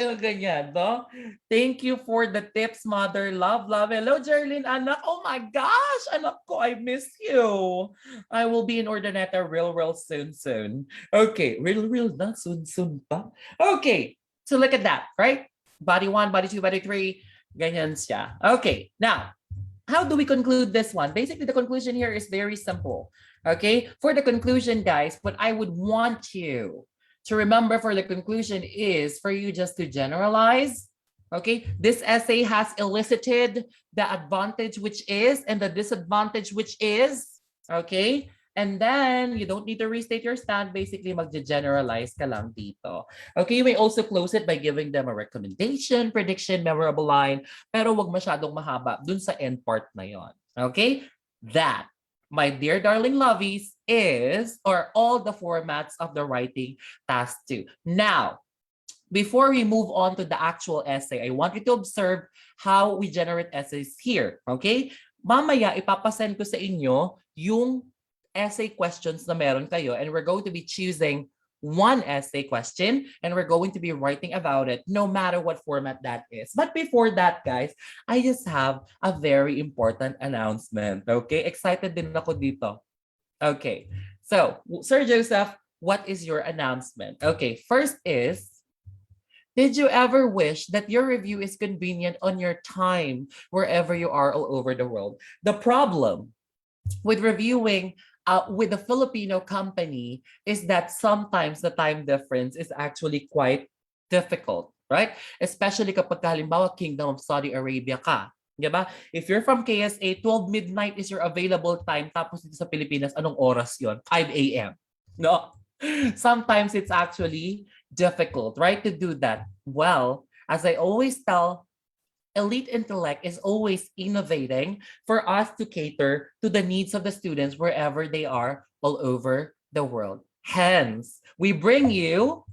Ganyan, no? Thank you for the tips, mother. Love. Hello, Jerlyn, anak. Oh my gosh, anak ko, I miss you. I will be in Ordinata real soon. Okay, real, not soon pa. Okay, so look at that, right? Body 1, body 2, body 3, ganyan siya. Okay, now, how do we conclude this one? Basically, the conclusion here is very simple. Okay, for the conclusion, guys, what I would want you to remember for the conclusion is for you just to generalize. Okay, this essay has elicited the advantage which is and the disadvantage which is. Okay, and then you don't need to restate your stand. Basically, mag-generalize ka lang dito. Okay, you may also close it by giving them a recommendation, prediction, memorable line, pero wag masyadong mahaba dun sa end part na yon. Okay, that, my dear darling lovies, is or all the formats of the writing task 2. Now, before we move on to the actual essay, I want you to observe how we generate essays here. Okay? Mamaya, ipapasend ko sa inyo yung essay questions na meron kayo, and we're going to be choosing one essay question and we're going to be writing about it no matter what format that is. But before that, guys, I just have a very important announcement. Okay? Excited din ako dito. Okay. So, Sir Joseph, what is your announcement? Okay, first is, did you ever wish that your review is convenient on your time wherever you are all over the world? The problem with reviewing with a Filipino company is that sometimes the time difference is actually quite difficult, right? Especially kapag halimbawa Kingdom of Saudi Arabia ka. Diba? If you're from KSA, 12 midnight is your available time. Tapos dito sa Pilipinas, anong oras yon? 5 a.m. No? Sometimes it's actually difficult, right, to do that. Well, as I always tell, Elite Intellect is always innovating for us to cater to the needs of the students wherever they are all over the world. Hence, we bring you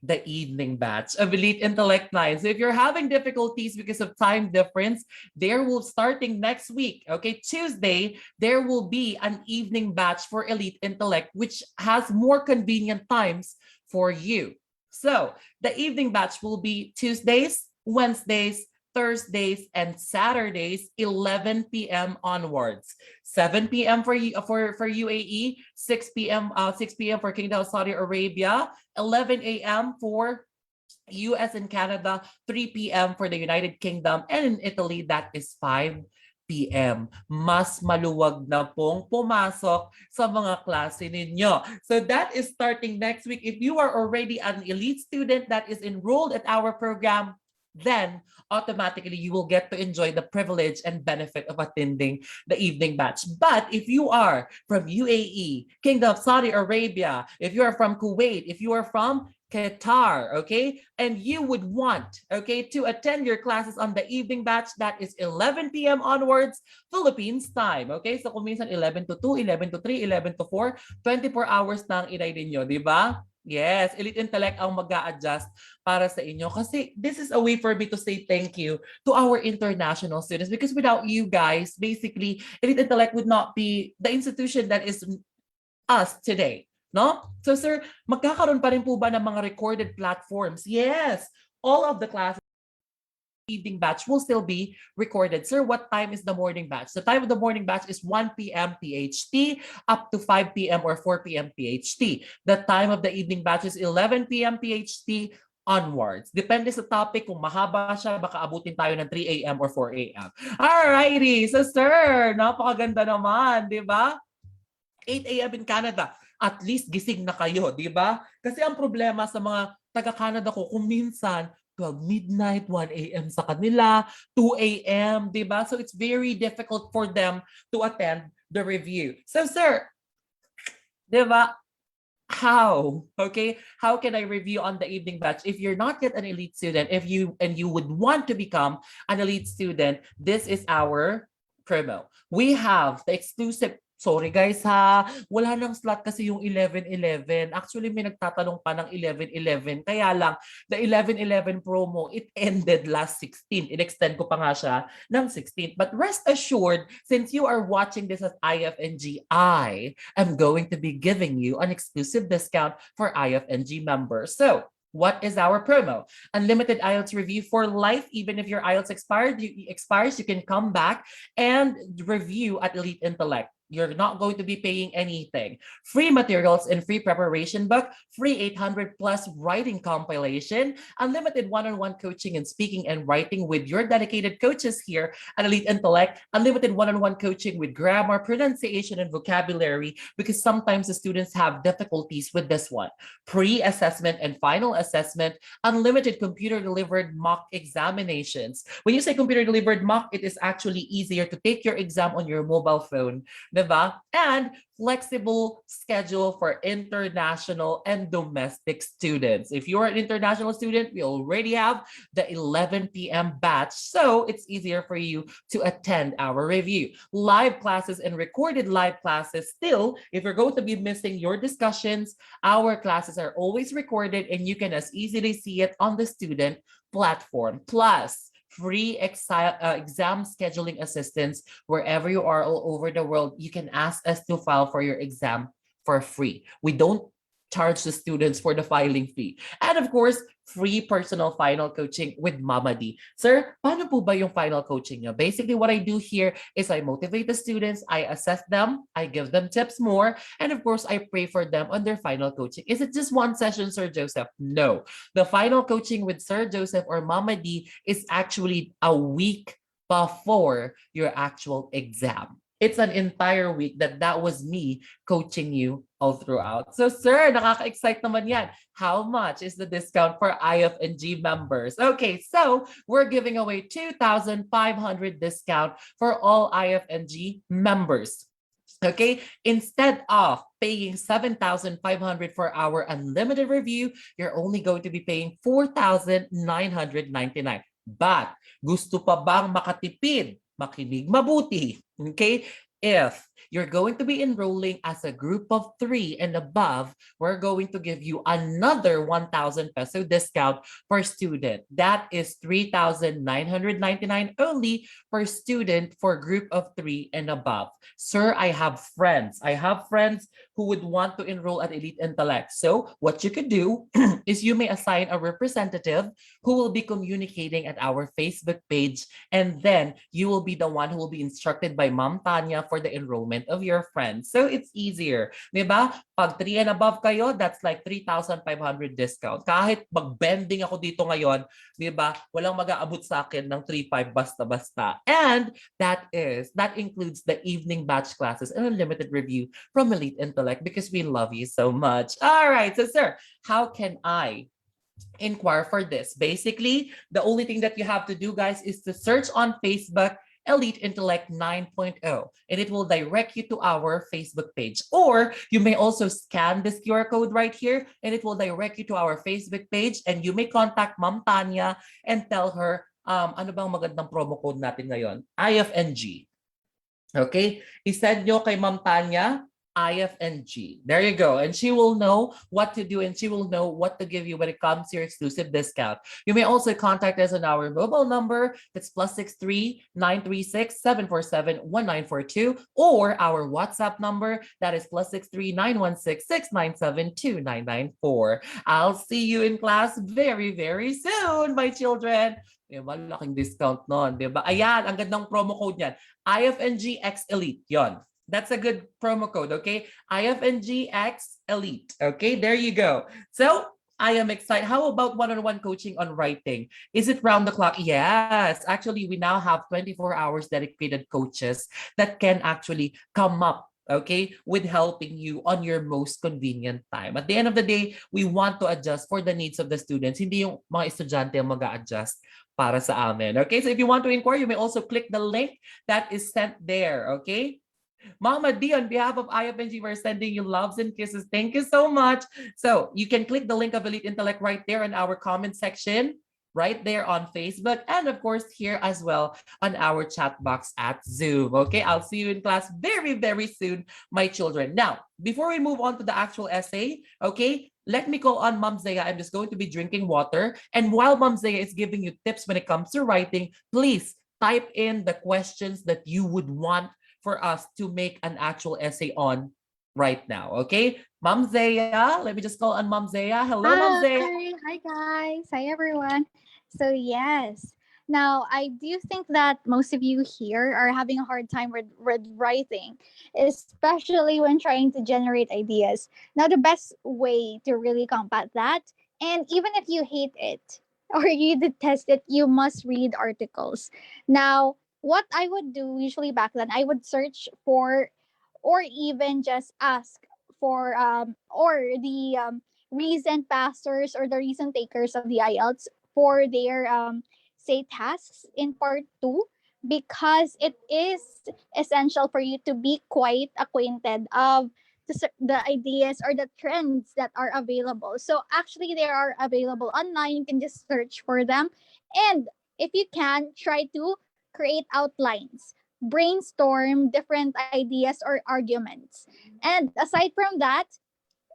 the evening batch of Elite Intellect 9. So if you're having difficulties because of time difference, there will starting next week, okay, Tuesday, there will be an evening batch for Elite Intellect, which has more convenient times for you. So the evening batch will be Tuesdays, Wednesdays, Thursdays, and Saturdays, 11 p.m. onwards. 7 p.m. for UAE, 6 p.m. for Kingdom of Saudi Arabia, 11 a.m. for US and Canada, 3 p.m. for the United Kingdom, and in Italy, that is 5 p.m. Mas maluwag na pong pumasok sa mga klase ninyo. So that is starting next week. If you are already an elite student that is enrolled at our program, then automatically you will get to enjoy the privilege and benefit of attending the evening batch. But if you are from UAE, Kingdom of Saudi Arabia, if you are from Kuwait, if you are from Qatar, okay, and you would want, okay, to attend your classes on the evening batch, that is 11 p.m. onwards, Philippines time, okay? So kung minsan 11 to 2, 11 to 3, 11 to 4, 24 hours na ang inay ninyo, di ba? Yes, Elite Intellect ang mag-a-adjust para sa inyo. Kasi this is a way for me to say thank you to our international students because without you guys, basically, Elite Intellect would not be the institution that is us today. No? So sir, magkakaroon pa rin po ba ng mga recorded platforms? Yes, all of the classes evening batch will still be recorded. Sir, what time is the morning batch? The time of the morning batch is 1 p.m. PHT up to 5 p.m. or 4 p.m. PHT. The time of the evening batch is 11 p.m. PHT onwards. Depende sa topic. Kung mahaba siya, baka abutin tayo ng 3 a.m. or 4 a.m. Alrighty. So sir, napakaganda naman, di ba? 8 a.m. in Canada. At least gising na kayo, di ba? Kasi ang problema sa mga taga-Canada ko, kung minsan 12 midnight, 1 a.m. sa kanila, 2 a.m., di ba? So it's very difficult for them to attend the review. So sir, di ba? How? Okay? How can I review on the evening batch? If you're not yet an elite student, if you would want to become an elite student, this is our promo. We have the exclusive. Sorry guys ha, wala nang slot kasi yung 11-11. Actually, may nagtatanong pa ng 11-11. Kaya lang, the 11-11 promo, it ended last 16. In-extend ko pa nga siya ng 16. But rest assured, since you are watching this at IFNG, I am going to be giving you an exclusive discount for IFNG members. So, what is our promo? Unlimited IELTS review for life. Even if your IELTS expires, you can come back and review at Elite Intellect. You're not going to be paying anything. Free materials and free preparation book, free 800 plus writing compilation, unlimited one-on-one coaching and speaking and writing with your dedicated coaches here at Elite Intellect, unlimited one-on-one coaching with grammar, pronunciation, and vocabulary, because sometimes the students have difficulties with this one. Pre-assessment and final assessment, unlimited computer-delivered mock examinations. When you say computer-delivered mock, it is actually easier to take your exam on your mobile phone. Diba? And flexible schedule for international and domestic students. If you're an international student, we already have the 11 p.m. batch, so it's easier for you to attend our review. Live classes and recorded live classes. Still, if you're going to be missing your discussions, our classes are always recorded and you can as easily see it on the student platform. Plus, free exam scheduling assistance wherever you are all over the world. You can ask us to file for your exam for free. We don't charge the students for the filing fee. And of course, free personal final coaching with Mama D. Sir, paano po ba yung final coaching nyo? Basically, what I do here is I motivate the students, I assess them, I give them tips more, and of course, I pray for them on their final coaching. Is it just one session, Sir Joseph? No. The final coaching with Sir Joseph or Mama D is actually a week before your actual exam. It's an entire week that was me coaching you all throughout. So sir, nakaka-excite naman yan. How much is the discount for IFNG members? Okay, so we're giving away 2,500 discount for all IFNG members. Okay, instead of paying 7,500 for our unlimited review, you're only going to be paying 4,999. But gusto pa bang makatipid? Makinig mabuti. Okay? If you're going to be enrolling as a group of 3 and above, we're going to give you another 1,000 peso discount per student. That is 3,999 only per student for group of 3 and above. Sir, I have friends. I have friends who would want to enroll at Elite Intellect. So what you could do is you may assign a representative who will be communicating at our Facebook page, and then you will be the one who will be instructed by Ma'am Tanya for the enrollment of your friends. So it's easier. Diba? Pag 3 and above kayo, that's like 3,500 discount. Kahit mag-bending ako dito ngayon, diba? Walang mag-aabot sa akin ng 3,500 basta-basta. And that includes the evening batch classes and unlimited review from Elite Intellect because we love you so much. All right, so sir, how can I inquire for this? Basically, the only thing that you have to do, guys, is to search on Facebook Elite Intellect 9.0, and it will direct you to our Facebook page. Or you may also scan this QR code right here, and it will direct you to our Facebook page, and you may contact Ma'am Tanya and tell her, ano bang magandang promo code natin ngayon? IFNG. Okay? I-send nyo kay Ma'am Tanya, IFNG. There you go. And she will know what to do, and she will know what to give you when it comes to your exclusive discount. You may also contact us on our mobile number. That's +63 936 747 1942, or our WhatsApp number. That is +63 916 697 2994. I'll see you in class very, very soon, my children. Diba? Laking discount nun. Diba? Ayan, ang gandang promo code niyan. IFNGX Elite. Yon. That's a good promo code, okay? IFNGX Elite. Okay, there you go. So, I am excited. How about one-on-one coaching on writing? Is it round the clock? Yes. Actually, we now have 24 hours dedicated coaches that can actually come up, okay, with helping you on your most convenient time. At the end of the day, we want to adjust for the needs of the students. Hindi yung mga estudyante ang mag-a-adjust para sa amin. Okay, so if you want to inquire, you may also click the link that is sent there. Okay. Mama D, on behalf of IFNG, we're sending you loves and kisses. Thank you so much. So you can click the link of Elite Intellect right there in our comment section, right there on Facebook, and of course here as well on our chat box at Zoom. Okay, I'll see you in class very, very soon, my children. Now, before we move on to the actual essay, okay, let me call on Ma'am Zaya. I'm just going to be drinking water. And while Ma'am Zaya is giving you tips when it comes to writing, please type in the questions that you would want for us to make an actual essay on right now. Okay, Ma'am Zaya, let me just call on Ma'am Zaya. Hello, Ma'am Zaya. Hi guys. Hi everyone. So yes. Now I do think that most of you here are having a hard time with writing, especially when trying to generate ideas. Now the best way to really combat that, and even if you hate it or you detest it, you must read articles. Now, what I would do usually back then, I would search for or even just ask for or the recent passers or the recent takers of the IELTS for their say tasks in part 2, because it is essential for you to be quite acquainted of the ideas or the trends that are available. So actually they are available online. You can just search for them, and if you can, try to create outlines, brainstorm different ideas or arguments. And aside from that,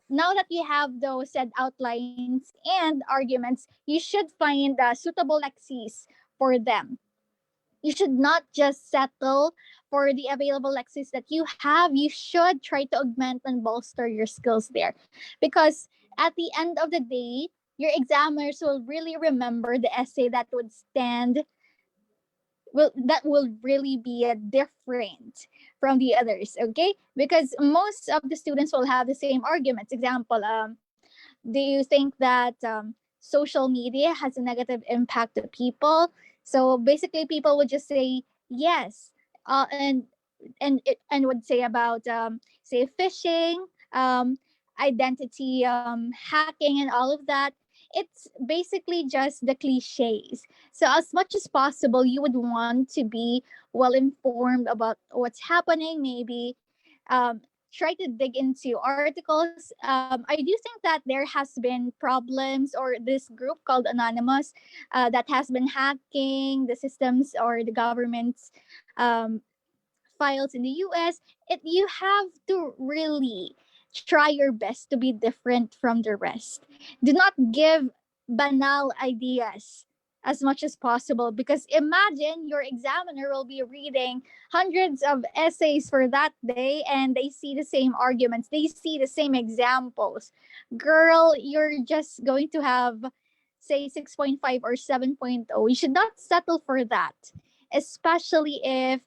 now that you have those said outlines and arguments, you should find suitable lexes for them. You should not just settle for the available lexes that you have. You should try to augment and bolster your skills there. Because at the end of the day, your examiners will really remember the essay that would stand, that will really be a different from the others, okay? Because most of the students will have the same arguments. Example, do you think that social media has a negative impact to people? So basically people would just say yes, and and would say about say phishing, um, identity hacking, and all of that. It's basically just the cliches. So as much as possible, you would want to be well informed about what's happening. Maybe try to dig into articles. I do think that there has been problems, or this group called Anonymous that has been hacking the systems or the government's um, files in the US. You have to really try your best to be different from the rest. Do not give banal ideas as much as possible, because imagine your examiner will be reading hundreds of essays for that day and they see the same arguments, they see the same examples. Girl, you're just going to have say 6.5 or 7.0. You should not settle for that, especially if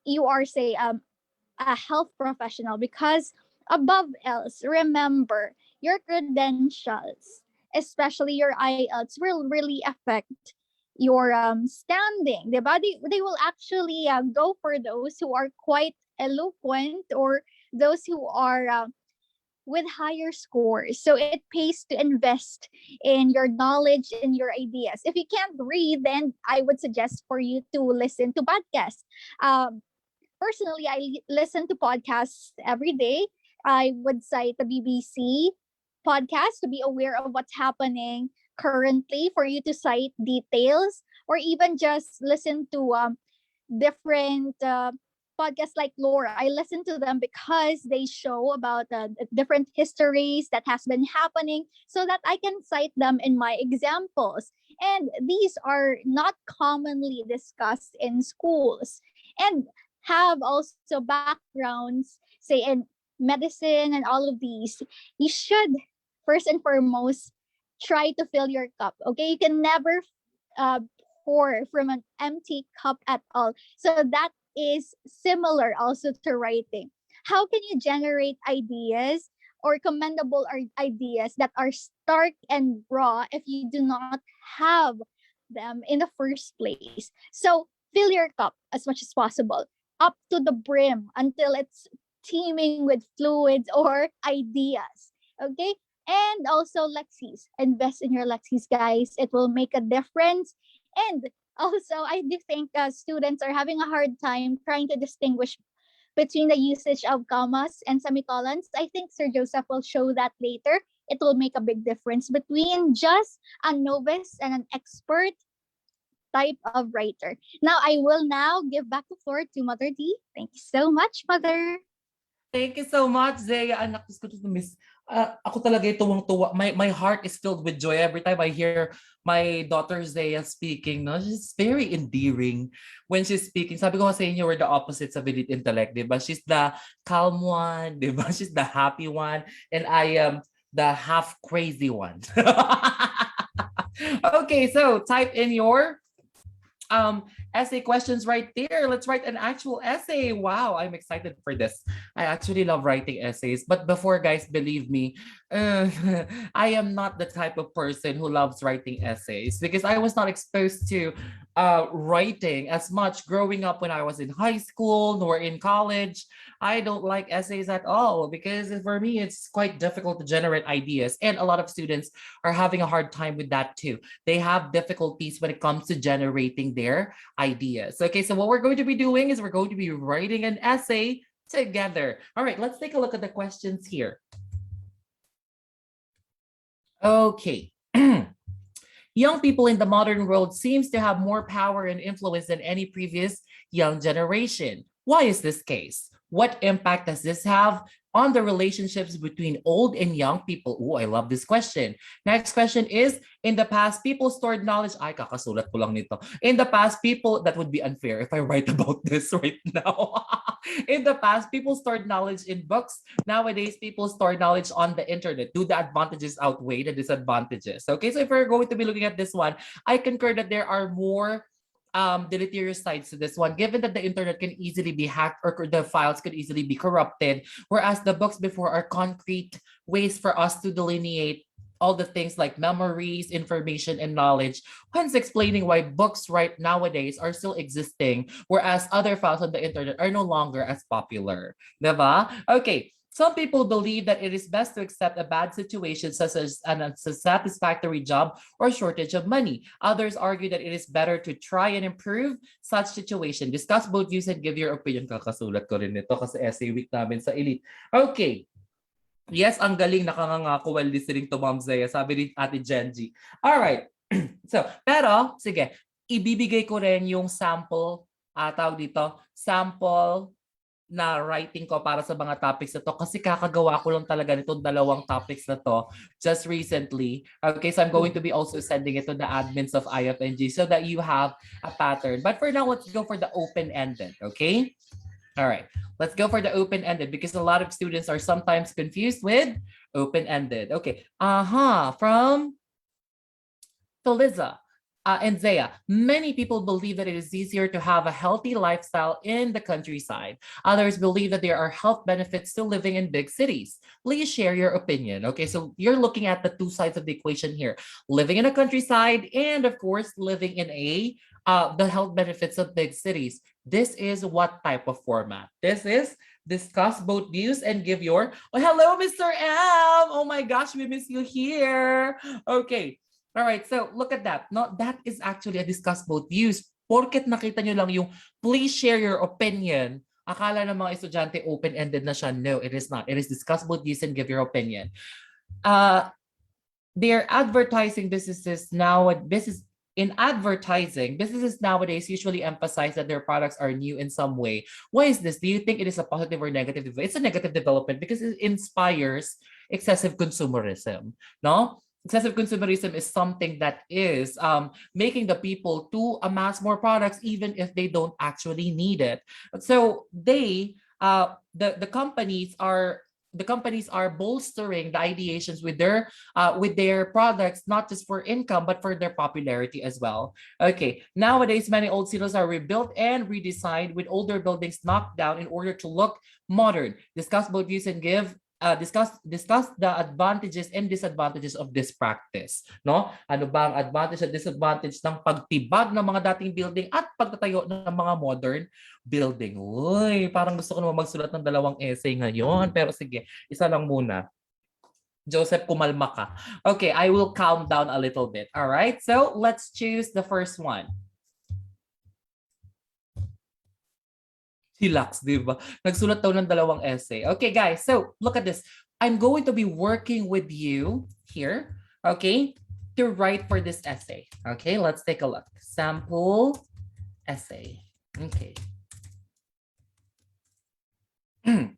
you are say a health professional, because above else, remember your credentials, especially your IELTS, will really affect your standing. They will actually go for those who are quite eloquent, or those who are with higher scores. So it pays to invest in your knowledge and your ideas. If you can't read, then I would suggest for you to listen to podcasts. Personally, I listen to podcasts every day. I would cite the BBC podcast to be aware of what's happening currently, for you to cite details, or even just listen to different podcasts like Lore. I listen to them because they show about different histories that has been happening, so that I can cite them in my examples. And these are not commonly discussed in schools. And have also backgrounds, say in medicine and all of these, you should first and foremost try to fill your cup. Okay, you can never uh, pour from an empty cup at all. So that is similar also to writing. How can you generate ideas or commendable ideas that are stark and raw if you do not have them in the first place? So fill your cup as much as possible, up to the brim, until it's teeming with fluids or ideas. Okay? And also Lexis. Invest in your Lexis, guys. It will make a difference. And also, I do think students are having a hard time trying to distinguish between the usage of commas and semicolons. I think Sir Joseph will show that later. It will make a big difference between just a novice and an expert type of writer. Now, I will now give back the floor to Mother D. Thank you so much, Mother. Thank you so much, Zaya. Anak, Diyos ko, Diyos ko, miss. Ako talaga tuwang-tuwa. My heart is filled with joy every time I hear my daughter Zaya speaking. No? She's very endearing when she's speaking. Sabi ko nga sa inyo, we're the opposites of Elite Intellect, di ba? She's the calm one, di ba? She's the happy one. And I am the half crazy one. Okay, so type in your essay questions right there. Let's write an actual essay. Wow, I'm excited for this. I actually love writing essays. But before, guys, believe me, I am not the type of person who loves writing essays, because I was not exposed to writing as much growing up when I was in high school nor in college. I don't like essays at all, because for me, it's quite difficult to generate ideas. And a lot of students are having a hard time with that too. They have difficulties when it comes to generating their ideas. Okay, so what we're going to be doing is we're going to be writing an essay together. All right, let's take a look at the questions here. Okay. Young people in the modern world seems to have more power and influence than any previous young generation. Why is this case? What impact does this have on the relationships between old and young people? Oh, I love this question. Next question is, in the past, people stored knowledge. Ay, kakasulat ko lang nito. In the past, people, that would be unfair if I write about this right now. In the past, people stored knowledge in books. Nowadays, people store knowledge on the internet. Do the advantages outweigh the disadvantages? Okay, so if we're going to be looking at this one, I concur that there are more deleterious sides to this one, given that the internet can easily be hacked or the files could easily be corrupted, whereas the books before are concrete ways for us to delineate all the things like memories, information, and knowledge, hence explaining why books right nowadays are still existing, whereas other files on the internet are no longer as popular. Diba? Okay. Some people believe that it is best to accept a bad situation, such as an unsatisfactory job or shortage of money. Others argue that it is better to try and improve such situation. Discuss both views and give your opinion. Kakasulat ko rin ito kasi essay week namin sa Elite. Okay. Yes, ang galing, nakangangako while listening to Ma'am Zaya, sabi ni Ate Genji. Alright. So, pero, sige, ibibigay ko rin yung sample, tawag dito, sample na writing ko para sa mga topics na to kasi kakagawa ko lang talaga nitong dalawang topics na to just recently. Okay, so I'm going to be also sending it to the admins of IFNG so that you have a pattern. But for now, let's go for the open-ended, okay? All right, let's go for the open-ended because a lot of students are sometimes confused with open-ended. Okay, from Feliza. And Zaya, many people believe that it is easier to have a healthy lifestyle in the countryside. Others believe that there are health benefits to living in big cities. Please share your opinion. Okay, so you're looking at the two sides of the equation here. Living in a countryside and of course, living in the health benefits of big cities. This is what type of format? This is discuss both views and give your, oh, hello, Mr. M. Oh my gosh, we miss you here. Okay. All right, so look at that. No, that is actually a discuss both views. Porket nakita nyo lang yung please share your opinion, akala ng mga estudyante open-ended na siya. No, it is not. It is discuss both views and give your opinion. They're advertising businesses now. In advertising, businesses nowadays usually emphasize that their products are new in some way. Why is this? Do you think it is a positive or negative? It's a negative development because it inspires excessive consumerism. No? Excessive consumerism is something that is making the people to amass more products even if they don't actually need it. So the companies are bolstering the ideations with their products, not just for income but for their popularity as well. Okay, nowadays many old silos are rebuilt and redesigned with older buildings knocked down in order to look modern. Discuss both views and discuss the advantages and disadvantages of this practice, no? Ano ba ang advantage at disadvantage ng pagtibag ng mga dating building at pagtatayo ng mga modern building? Uy, parang gusto ko naman magsulat ng dalawang essay ngayon, pero sige, isa lang muna. Joseph, kumalma ka. Okay, I will calm down a little bit. All right, so let's choose the first one. Relax, di ba? Nagsulat daw ng dalawang essay. Okay, guys, so look at this. I'm going to be working with you here, okay, to write for this essay. Okay, let's take a look. Sample essay. Okay. The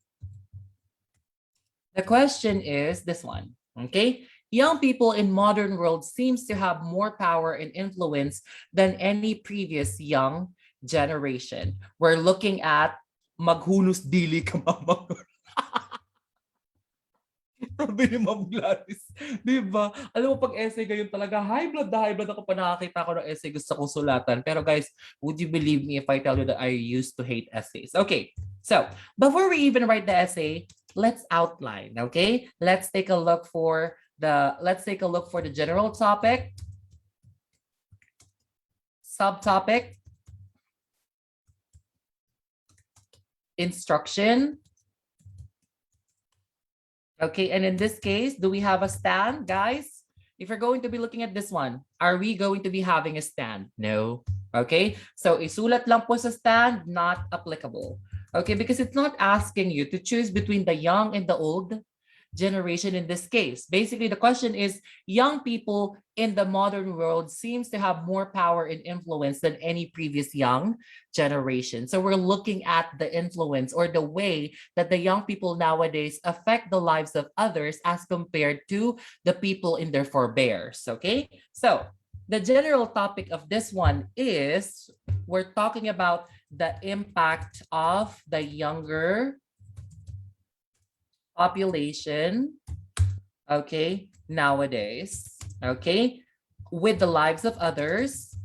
question is this one, okay? Young people in modern world seems to have more power and influence than any previous young generation. We're looking at maghunos dili ka mamang. Sabi ni Ma'am Gladys. Diba? Alam mo, pag essay ngayon talaga, high blood ako pa nakakita ko ng essay gusto kong sulatan. Pero guys, would you believe me if I tell you that I used to hate essays? Okay, so before we even write the essay, let's outline, okay? Let's take a look for the general topic, subtopic, instruction. Okay, and in this case, do we have a stand, guys? If you're going to be looking at this one, are we going to be having a stand? No. Okay, so isulat lang po sa stand, not applicable. Okay, because it's not asking you to choose between the young and the old generation in this case. Basically, the question is, young people in the modern world seems to have more power and influence than any previous young generation. So we're looking at the influence or the way that the young people nowadays affect the lives of others as compared to the people in their forebears, okay? So the general topic of this one is, we're talking about the impact of the younger population, okay, nowadays, okay, with the lives of others.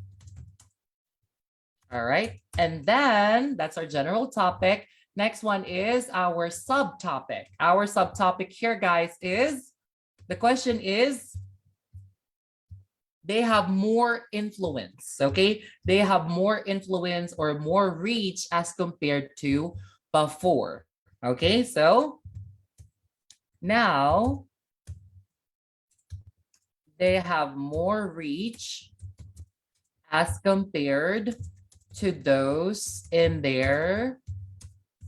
All right, and then that's our general topic. Next one is our subtopic. Our subtopic here, guys, is, the question is, they have more influence, okay? They have more influence or more reach as compared to before, okay? So now they have more reach as compared to those in their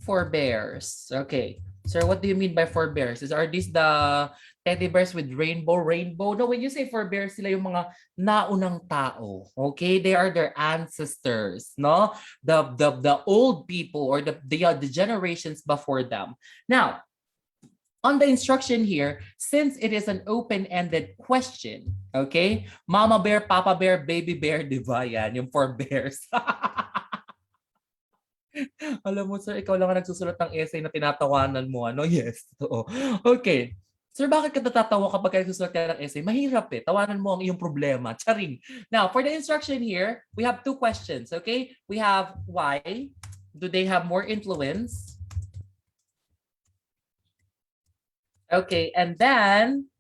forebears. Okay. So what do you mean by forebears? Are these the teddy bears with rainbow? No, when you say forebears, sila yung mga naunang tao. Okay? They are their ancestors, no? The old people or the generations before them. Now, on the instruction here, since it is an open-ended question, okay? Mama bear, papa bear, baby bear, di ba yan? Yung four bears. Alam mo, sir, ikaw lang ang nagsusulat ng essay na tinatawanan mo. Ano? Yes. Oo. Okay. Sir, bakit ka natatawa kapag nagsusulat ka ng essay? Mahirap eh. Tawanan mo ang iyong problema. Charing. Now, for the instruction here, we have two questions, okay? We have why. Do they have more influence? Okay, and then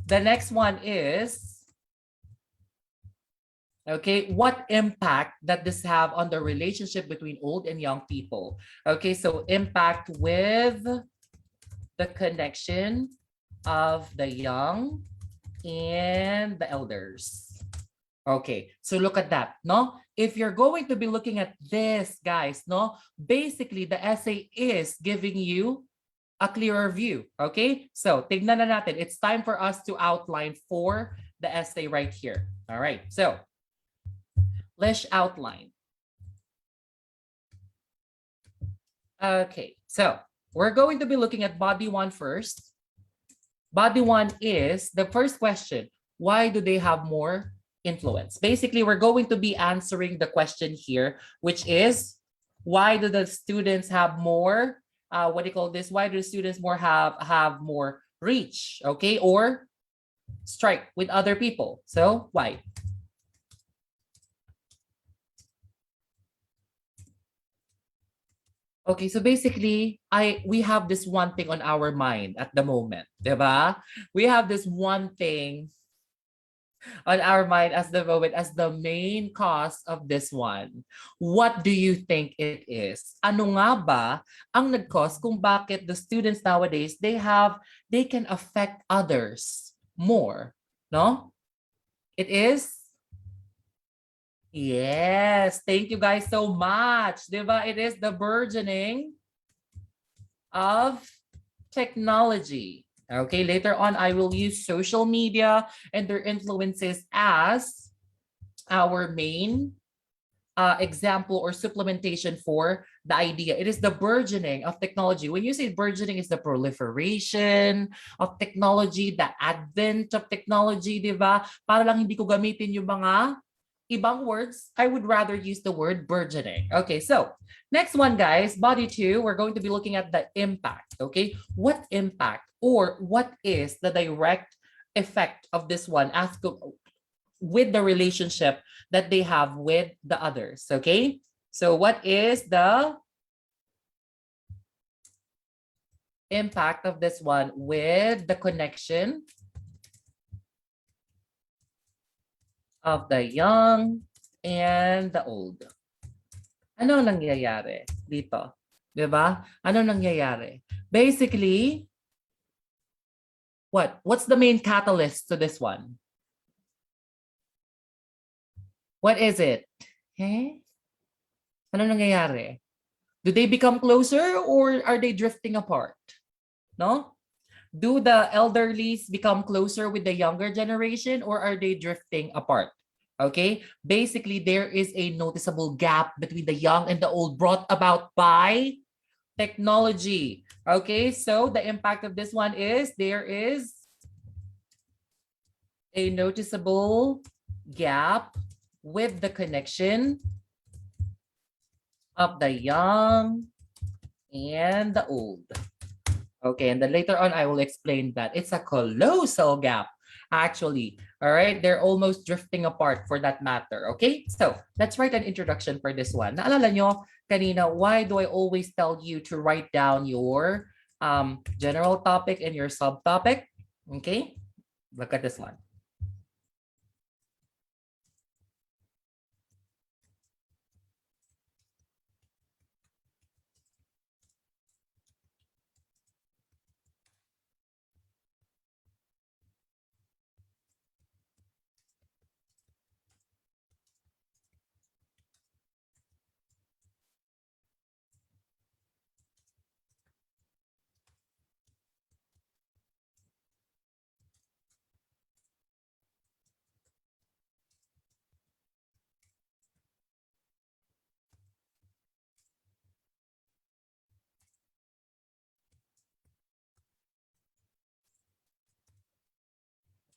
the next one is, okay, what impact that this have on the relationship between old and young people? Okay, so impact with the connection of the young and the elders. Okay, so look at that, no? If you're going to be looking at this, guys, no? Basically, the essay is giving you a clearer view, okay? So, tignan na natin. It's time for us to outline for the essay right here. All right, so let's outline. Okay, so we're going to be looking at body one first. Body one is the first question. Why do they have more influence? Basically, we're going to be answering the question here, which is, why do the students have more what do you call this? Why do students have more reach, okay, or strike with other people? So why? Okay, so basically, we have this one thing on our mind at the moment, diba? We have this one thing on our mind as the moment as the main cause of this one. What do you think it is? Ano nga ba ang nag-cause kung bakit the students nowadays they can affect others more, no? It is. Yes, thank you guys so much. Diba? It is the burgeoning of technology. Okay, later on, I will use social media and their influences as our main example or supplementation for the idea. It is the burgeoning of technology. When you say burgeoning, is the proliferation of technology, the advent of technology, di ba? Para lang hindi ko gamitin yung mga ibang words, I would rather use the word burgeoning. Okay, so next one, guys, body two, we're going to be looking at the impact, okay? What impact or what is the direct effect of this one with the relationship that they have with the others, okay? So what is the impact of this one with the connection of the young and the old? Ano nangyayari dito? Diba? Ano nangyayari? Basically, what's the main catalyst to this one? What is it? Eh? Ano nangyayari? Do they become closer or are they drifting apart? No? Do the elderlies become closer with the younger generation or are they drifting apart? Okay, basically there is a noticeable gap between the young and the old brought about by technology. Okay, so the impact of this one is there is a noticeable gap with the connection of the young and the old. Okay, and then later on, I will explain that. It's a colossal gap, actually. All right, they're almost drifting apart for that matter. Okay, so let's write an introduction for this one. Naalala nyo kanina, why do I always tell you to write down your general topic and your subtopic? Okay, look at this one.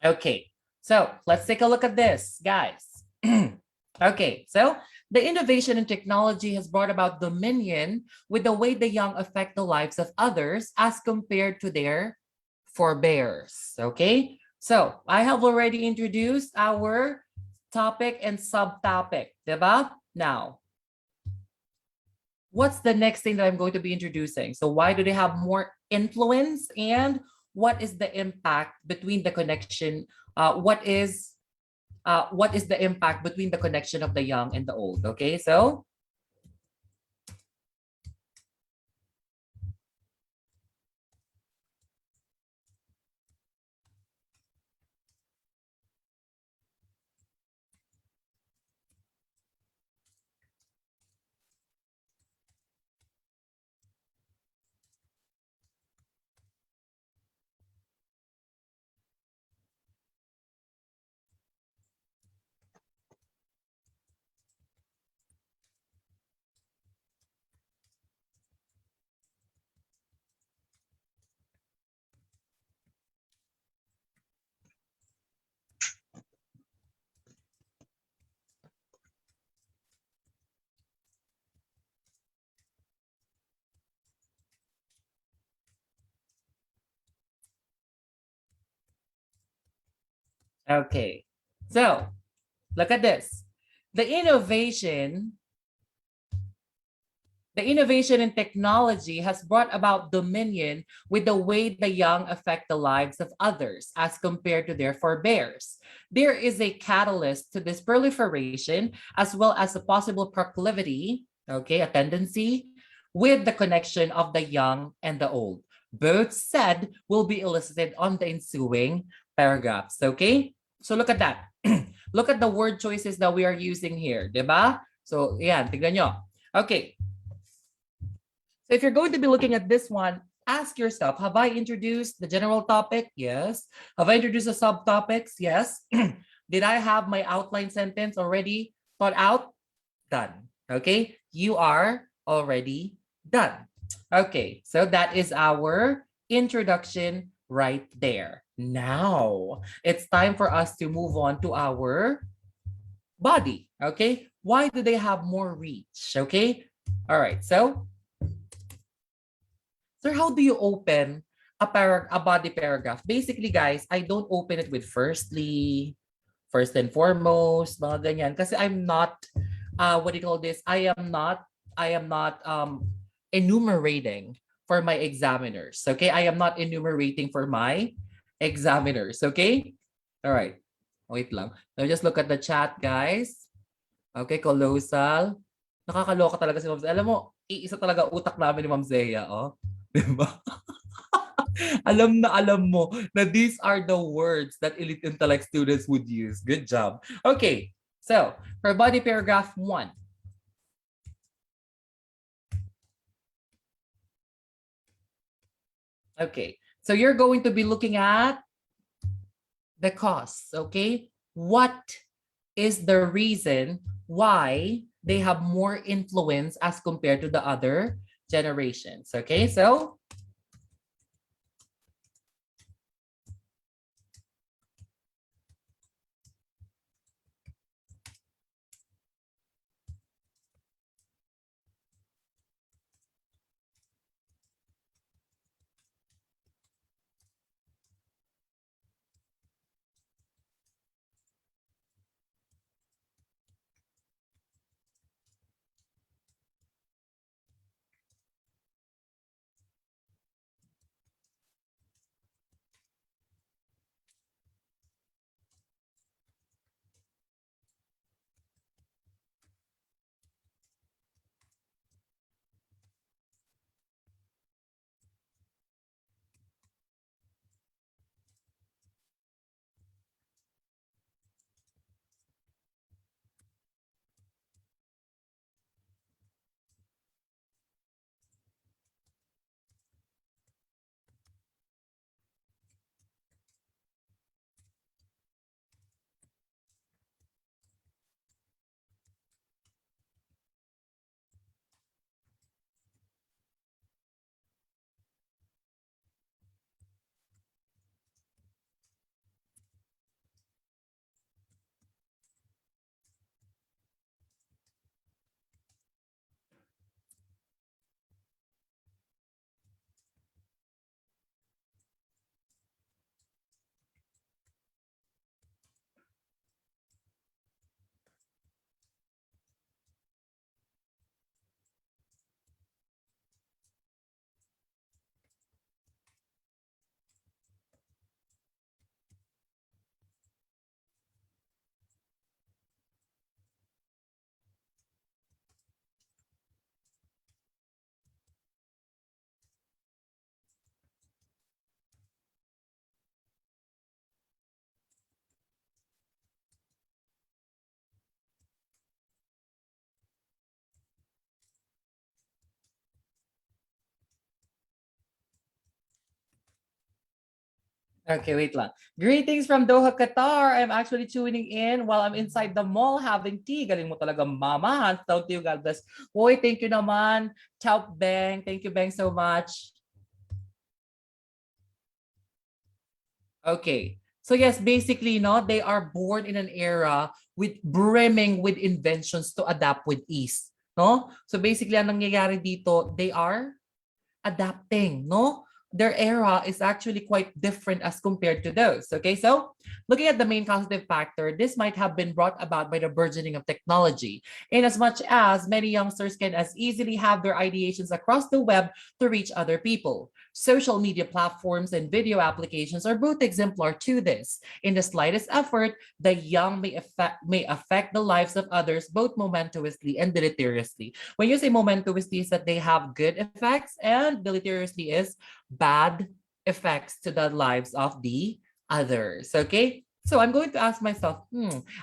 Okay, so let's take a look at this, guys. Okay, so the innovation in technology has brought about dominion with the way the young affect the lives of others as compared to their forebears. Okay, so I have already introduced our topic and subtopic, diba? Now, what's the next thing that I'm going to be introducing? So why do they have more influence and what is the impact between the connection? What is the impact between the connection of the young and the old? Okay, so okay, so look at this. The innovation The innovation in technology has brought about dominion with the way the young affect the lives of others as compared to their forebears. There is a catalyst to this proliferation as well as a possible proclivity, okay, a tendency with the connection of the young and the old. Both said will be elicited on the ensuing paragraphs, okay? So look at that. Look at the word choices that we are using here, diba? So, yan, tignan nyo. Okay, so if you're going to be looking at this one, ask yourself, have I introduced the general topic? Yes. Have I introduced the subtopics? Yes. Did I have my outline sentence already thought out? Done. Okay. You are already done. Okay. So that is our introduction right there. Now it's time for us to move on to our body. Okay. Why do they have more reach? Okay. All right. So sir, how do you open a body paragraph? Basically, guys, I don't open it with firstly, first and foremost, mga ganyan. Kasi I'm not, what do you call this? I am not enumerating for my examiners. Okay, I am not enumerating for my examiners. Okay, all right. Wait lang. Let me just look at the chat, guys. Okay, colossal. Nakakaloka talaga si Ma'am Zea. Alam mo, iisa talaga utak namin ni Ma'am Zea, oh. Diba? Alam mo na these are the words that elite intellect students would use. Good job. Okay, so for body paragraph 1. Okay, so you're going to be looking at the cause. Okay, what is the reason why they have more influence as compared to the other generations? Okay, so Okay, wait lang. Greetings from Doha, Qatar. I'm actually tuning in while I'm inside the mall having tea. Galing mo talaga, mama. Hands down to you, God bless. Uy, thank you naman. Ciao, Beng. Thank you, Beng, so much. Okay. So yes, basically, no, they are born in an era with brimming with inventions to adapt with ease. No? So basically, ang nangyayari dito, they are adapting, no? Their era is actually quite different as compared to those. Okay, so looking at the main causative factor, this might have been brought about by the burgeoning of technology, in as much as many youngsters can as easily have their ideations across the web to reach other people. Social media platforms and video applications are both exemplar to this. In the slightest effort, the young may affect the lives of others both momentously and deleteriously. When you say momentously, is that they have good effects, and deleteriously is bad effects to the lives of the others. Okay, so I'm going to ask myself,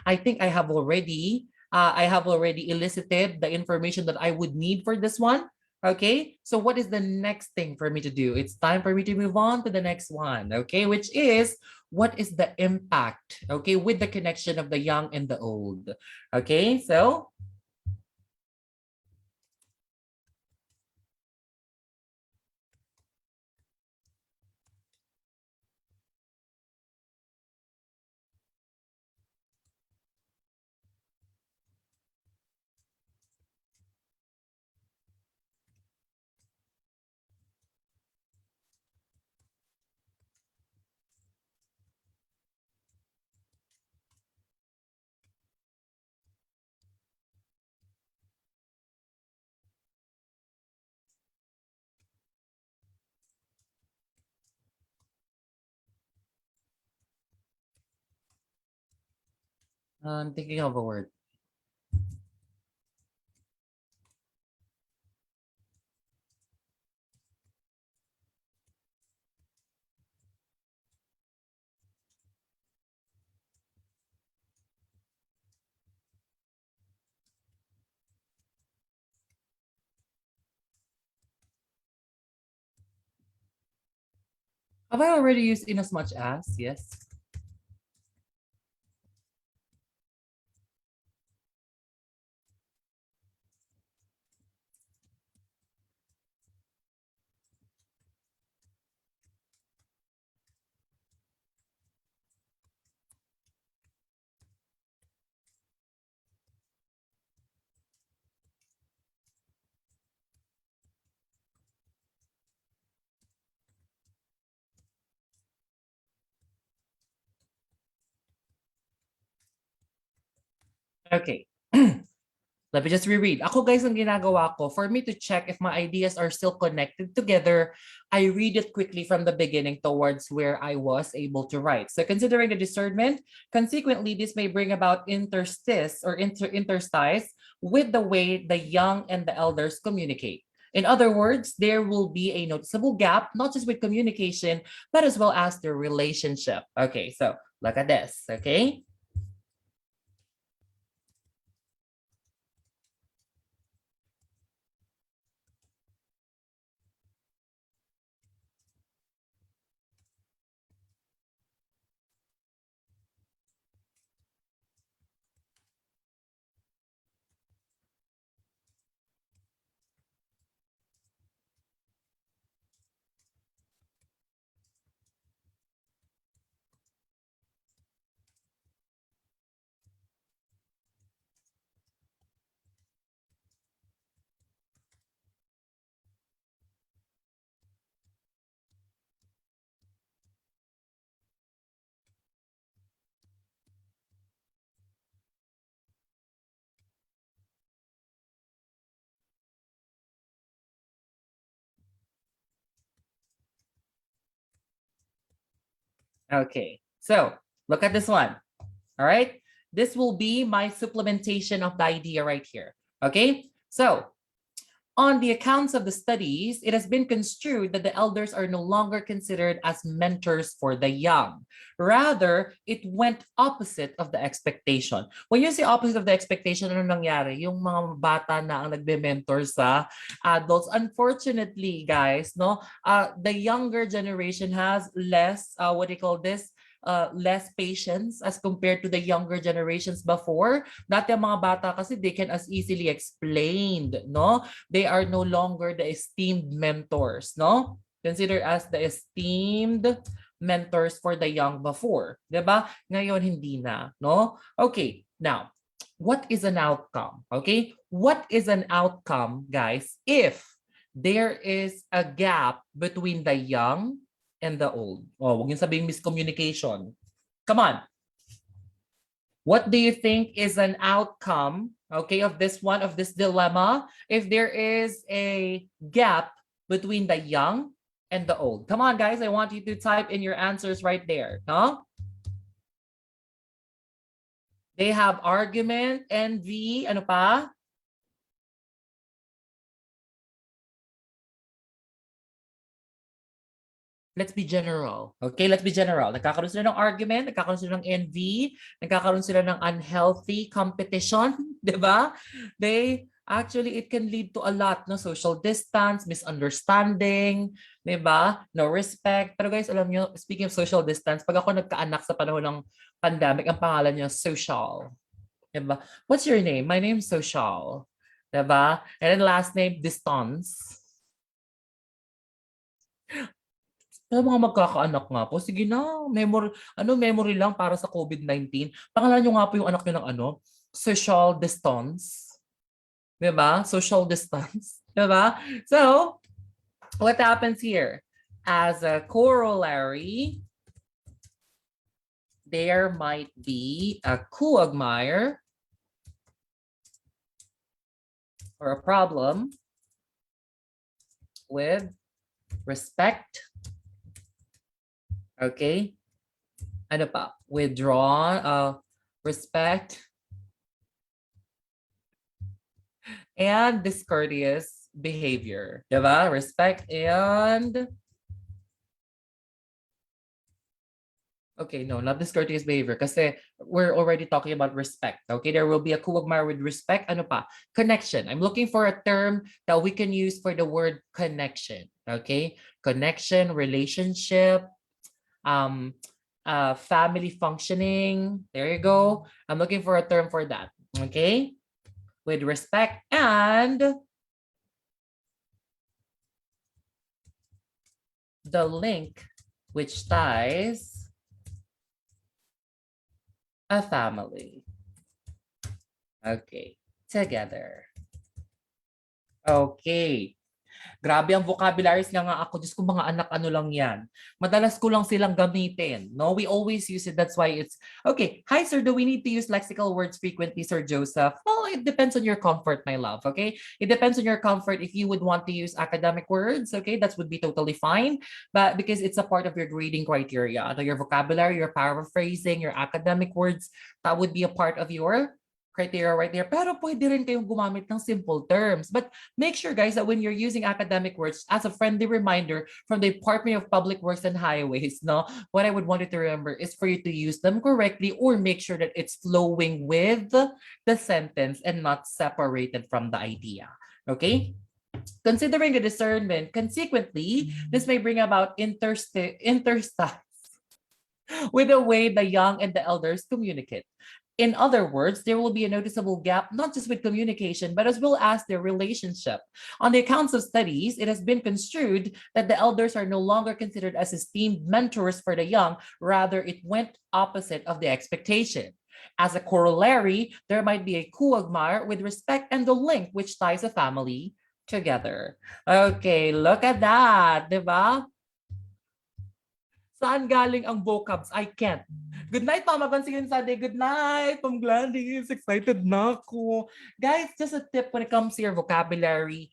I think I have already elicited the information that I would need for this one. Okay, so what is the next thing for me to do? It's time for me to move on to the next one. Okay, which is what is the impact? Okay, with the connection of the young and the old. Okay, so I'm thinking of a word. Have I already used in as much as? Yes. Okay. Let me just reread. Ako guys, ang ginagawa ko, for me to check if my ideas are still connected together, I read it quickly from the beginning towards where I was able to write. So considering the discernment, consequently, this may bring about interstice or interstice with the way the young and the elders communicate. In other words, there will be a noticeable gap, not just with communication, but as well as their relationship. Okay, so look at this, okay? Okay, so look at this one. All right. This will be my supplementation of the idea right here. Okay. So On the accounts of the studies, it has been construed that the elders are no longer considered as mentors for the young. Rather, it went opposite of the expectation. When you say opposite of the expectation, ano nangyari? Yung mga bata na ang nagbe-mentor sa adults. Unfortunately, guys, no, the younger generation has less, what do you call this? Less patience as compared to the younger generations before. Dati ang mga bata kasi they can as easily explained, no? They are no longer the esteemed mentors, no? Considered as the esteemed mentors for the young before, 'di ba? Ngayon hindi na, no? Okay, now, what is an outcome? Okay? What is an outcome, guys, if there is a gap between the young and the old? Oh, huwag niyo sabihing miscommunication. Come on. What do you think is an outcome, okay, of this one, of this dilemma, if there is a gap between the young and the old? Come on, guys. I want you to type in your answers right there. No? They have argument, envy, ano pa? Let's be general. Okay, let's be general. Nagkakaroon sila ng argument, nagkakaroon sila ng envy, nagkakaroon sila ng unhealthy competition, di ba? It can lead to a lot, no? Social distance, misunderstanding, di ba? No respect. Pero guys, alam nyo, speaking of social distance, pag ako nagkaanak sa panahon ng pandemic, ang pangalan niya, Social. Di ba? What's your name? My name's Social. Di ba? And then last name, Distance. Pero mga magkakaanak nga po, sige na, memory lang para sa COVID-19. Pangalan nyo nga po yung anak nyo ng social distance. Diba? Social distance. Diba? So, what happens here? As a corollary, there might be a quagmire or a problem with respect. Okay? Ano pa? Withdrawn, respect, and discourteous behavior. Diba? Respect and... Okay, no, not discourteous behavior kasi we're already talking about respect. Okay, there will be a quagmire with respect. Ano pa? Connection. I'm looking for a term that we can use for the word connection. Okay? Connection, relationship, family functioning. There you go. I'm looking for a term for that. Okay? With respect and the link which ties a family. Okay. Together. Okay. Grabe ang vocabularies nga ako. Diyos ko, mga anak, ano lang yan. Madalas ko lang silang gamitin. No, we always use it. That's why it's... Okay. Hi, sir. Do we need to use lexical words frequently, Sir Joseph? Well, it depends on your comfort, my love. Okay? It depends on your comfort if you would want to use academic words. Okay? That would be totally fine. But because it's a part of your grading criteria. Your vocabulary, your paraphrasing, your academic words, that would be a part of your criteria right there. Pero pwede rin kayong gumamit ng simple terms. But make sure, guys, that when you're using academic words, as a friendly reminder from the Department of Public Works and Highways, no, what I would want you to remember is for you to use them correctly or make sure that it's flowing with the sentence and not separated from the idea. Okay? Considering the discernment, consequently, this may bring about interstices with the way the young and the elders communicate. In other words, there will be a noticeable gap, not just with communication, but as well as their relationship. On the accounts of studies, it has been construed that the elders are no longer considered as esteemed mentors for the young. Rather, it went opposite of the expectation. As a corollary, there might be a quagmire with respect and the link which ties a family together. Okay, look at that, diba? Saan galing ang vocabs? I can't. Good night, Mama Gonzalez Sade. Good night, Mom Gladys. Excited na ako. Guys, just a tip when it comes to your vocabulary.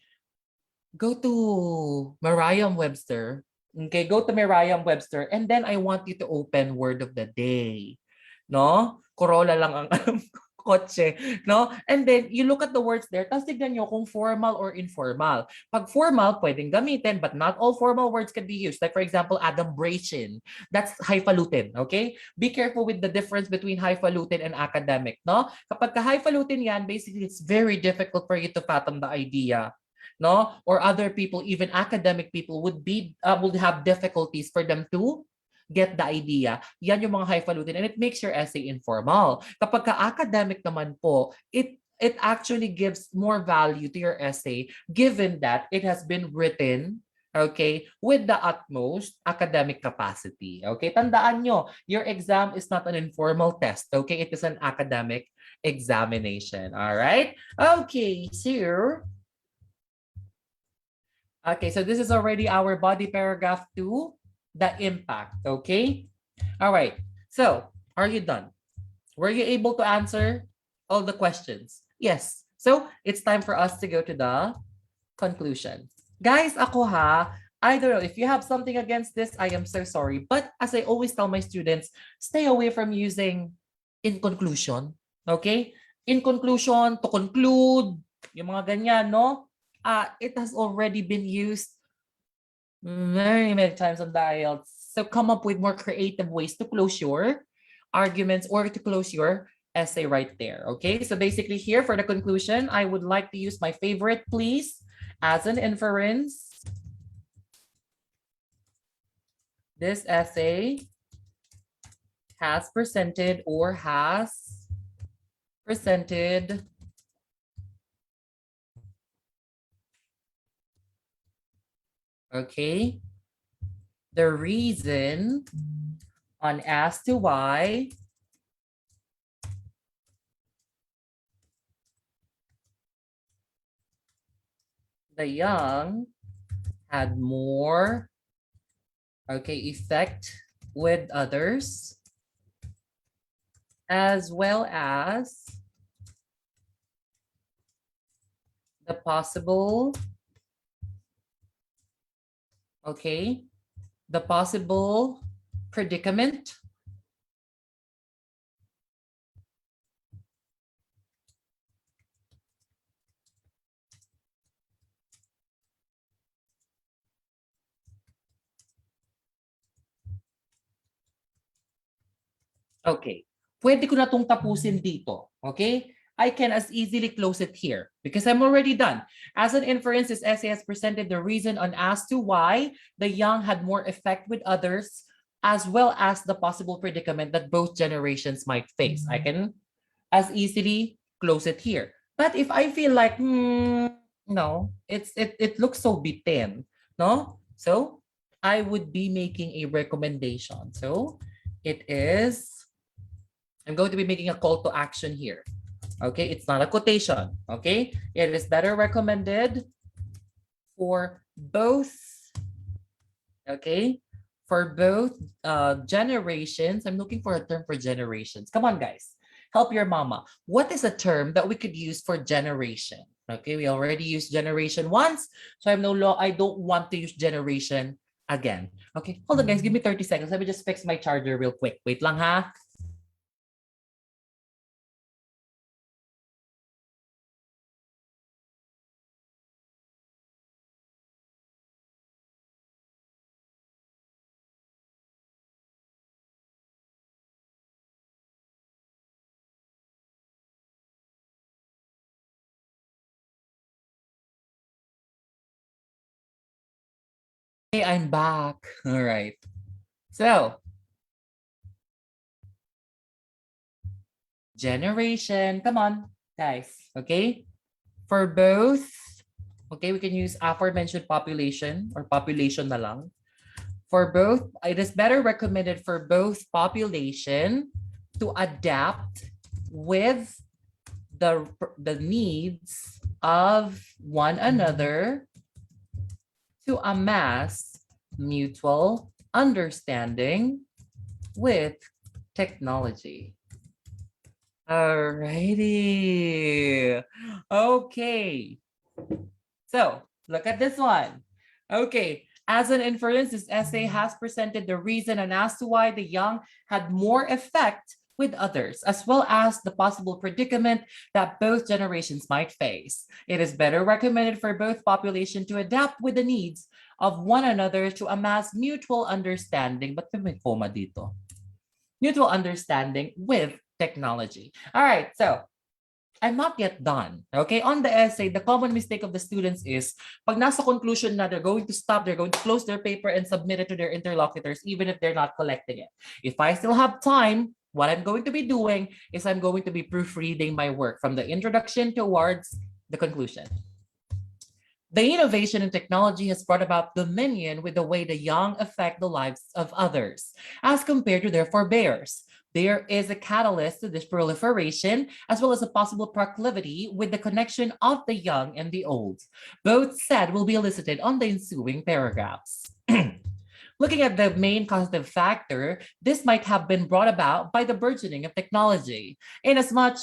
Go to Merriam-Webster. Okay, go to Merriam-Webster. And then I want you to open word of the day. No? Corolla lang ang alam ko. kotse, no? And then you look at the words there, tapos tignan nyo kung formal or informal. Pag formal, pwedeng gamitin, but not all formal words can be used. Like for example, adumbration. That's highfalutin, okay? Be careful with the difference between highfalutin and academic, no? Kapag ka-highfalutin yan, basically it's very difficult for you to fathom the idea, no? Or other people, even academic people, would have difficulties for them to get the idea. Yan yung mga highfalutin, and it makes your essay informal. Kapag ka-academic naman po, it actually gives more value to your essay given that it has been written, okay, with the utmost academic capacity. Okay, tandaan nyo, your exam is not an informal test. Okay, it is an academic examination. All right. Okay, so this is already our body paragraph 2, the impact. Okay. All right. So are you done? Were you able to answer all the questions? Yes. So it's time for us to go to the conclusion. Guys, ako I don't know if you have something against this, I am so sorry. But as I always tell my students, stay away from using in conclusion. Okay? In conclusion, to conclude, yung mga ganyan, no? It has already been used very many times on the Ielts. So come up with more creative ways to close your arguments or to close your essay right there. Okay, so basically here for the conclusion, I would like to use my favorite please as an inference. This essay has presented okay, the reason on as to why the young had more, okay, effect with others, as well as the possible, okay, the possible predicament okay. Pwede ko na itong tapusin dito. Okay? I can as easily close it here because I'm already done. As an inference, this essay has presented the reason on as to why the young had more effect with others, as well as the possible predicament that both generations might face. I can as easily close it here. But if I feel like, no, it looks so bitin, no? So I would be making a recommendation. So it is, I'm going to be making a call to action here. Okay, it's not a quotation. Okay, it is better recommended for both. Okay, for both generations. I'm looking for a term for generations. Come on, guys, help your mama. What is a term that we could use for generation? Okay, we already used generation once, so I don't want to use generation again. Okay, hold on, guys. Give me 30 seconds. Let me just fix my charger real quick. Wait lang ha. Hey, I'm back. All right. So, generation. Come on, guys. Okay. For both, okay, we can use aforementioned population or population na lang. For both, it is better recommended for both population to adapt with the needs of one another to amass mutual understanding with technology. Alrighty. Okay. So look at this one. Okay. As an inference, this essay has presented the reason and as to why the young had more effect with others, as well as the possible predicament that both generations might face. It is better recommended for both population to adapt with the needs of one another to amass mutual understanding. But may coma dito? Mutual understanding with technology. All right, so I'm not yet done. Okay, on the essay, the common mistake of the students is pag nasa conclusion na they're going to stop, they're going to close their paper and submit it to their interlocutors, even if they're not collecting it. If I still have time, what I'm going to be doing is I'm going to be proofreading my work from the introduction towards the conclusion. The innovation in technology has brought about dominion with the way the young affect the lives of others, as compared to their forebears. There is a catalyst to this proliferation, as well as a possible proclivity with the connection of the young and the old. Both said will be elicited on the ensuing paragraphs. Looking at the main causative factor, this might have been brought about by the burgeoning of technology, inasmuch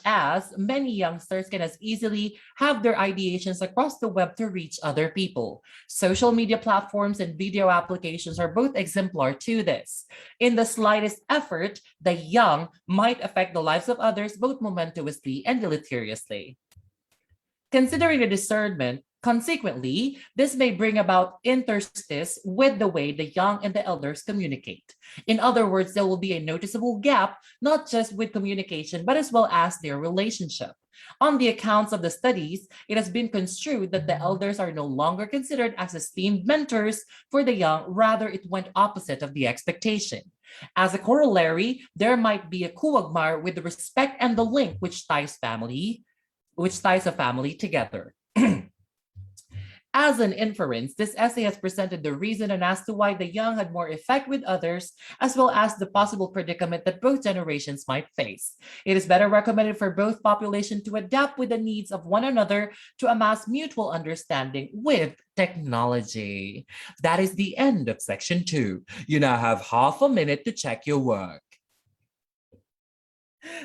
as many youngsters can as easily have their ideations across the web to reach other people. Social media platforms and video applications are both exemplar to this. In the slightest effort, the young might affect the lives of others both momentously and deleteriously. Considering the discernment, consequently, this may bring about interstice with the way the young and the elders communicate. In other words, there will be a noticeable gap, not just with communication, but as well as their relationship. On the accounts of the studies, it has been construed that the elders are no longer considered as esteemed mentors for the young, rather, it went opposite of the expectation. As a corollary, there might be a kuwagmar with the respect and the link which ties a family together. As an inference, this essay has presented the reason and as to why the young had more effect with others, as well as the possible predicament that both generations might face. It is better recommended for both populations to adapt with the needs of one another to amass mutual understanding with technology. That is the end of section 2. You now have half a minute to check your work.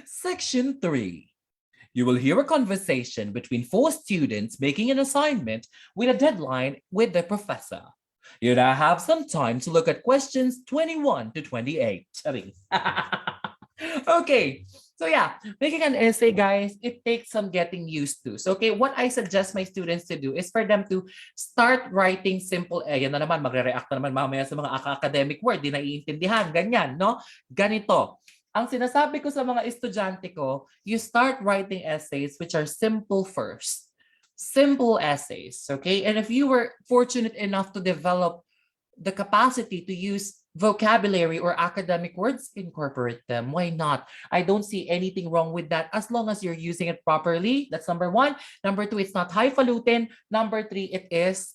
Section 3. You will hear a conversation between 4 students making an assignment with a deadline with the professor. You now have some time to look at questions 21 to 28. Okay, so yeah, making an essay, guys, it takes some getting used to. So, okay, what I suggest my students to do is for them to start writing simple, yan na naman, magre-react na naman mamaya sa mga academic word, di naiintindihan, ganyan, no? Ganito. Ang sinasabi ko sa mga estudyante ko, you start writing essays which are simple first. Simple essays, okay? And if you were fortunate enough to develop the capacity to use vocabulary or academic words, incorporate them. Why not? I don't see anything wrong with that as long as you're using it properly. That's number 1. Number 2, it's not highfalutin. Number 3, it is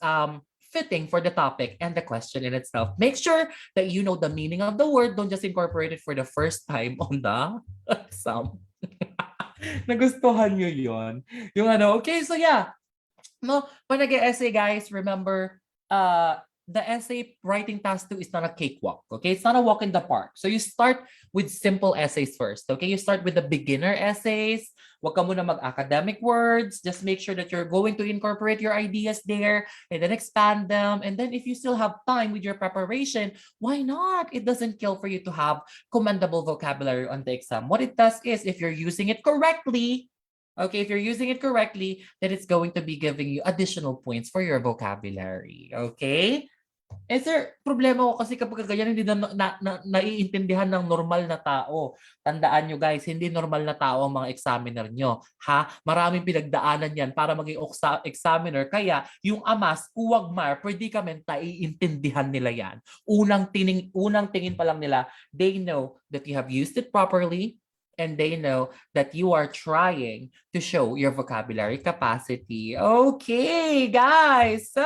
fitting for the topic and the question in itself. Make sure that you know the meaning of the word. Don't just incorporate it for the first time on the exam. Nagustuhan nyo yun? Yung ano, okay, so yeah. No, pag nag-essay, guys, remember, the essay writing task 2 is not a cakewalk, okay? It's not a walk in the park. So you start with simple essays first, okay? You start with the beginner essays. Huwag ka muna mag-academic words. Just make sure that you're going to incorporate your ideas there and then expand them. And then if you still have time with your preparation, why not? It doesn't kill for you to have commendable vocabulary on the exam. What it does is if you're using it correctly, okay, if you're using it correctly, then it's going to be giving you additional points for your vocabulary. Okay? Eh sir, problema ko kasi kapag ganyan hindi naiintindihan ng normal na tao. Tandaan nyo guys, hindi normal na tao ang mga examiner nyo. Ha? Maraming pinagdaanan yan para maging examiner. Kaya yung amas, uwagmar, predicament, naiintindihan nila yan. Unang tingin pa lang nila, they know that you have used it properly, and they know that you are trying to show your vocabulary capacity. Okay, guys. So,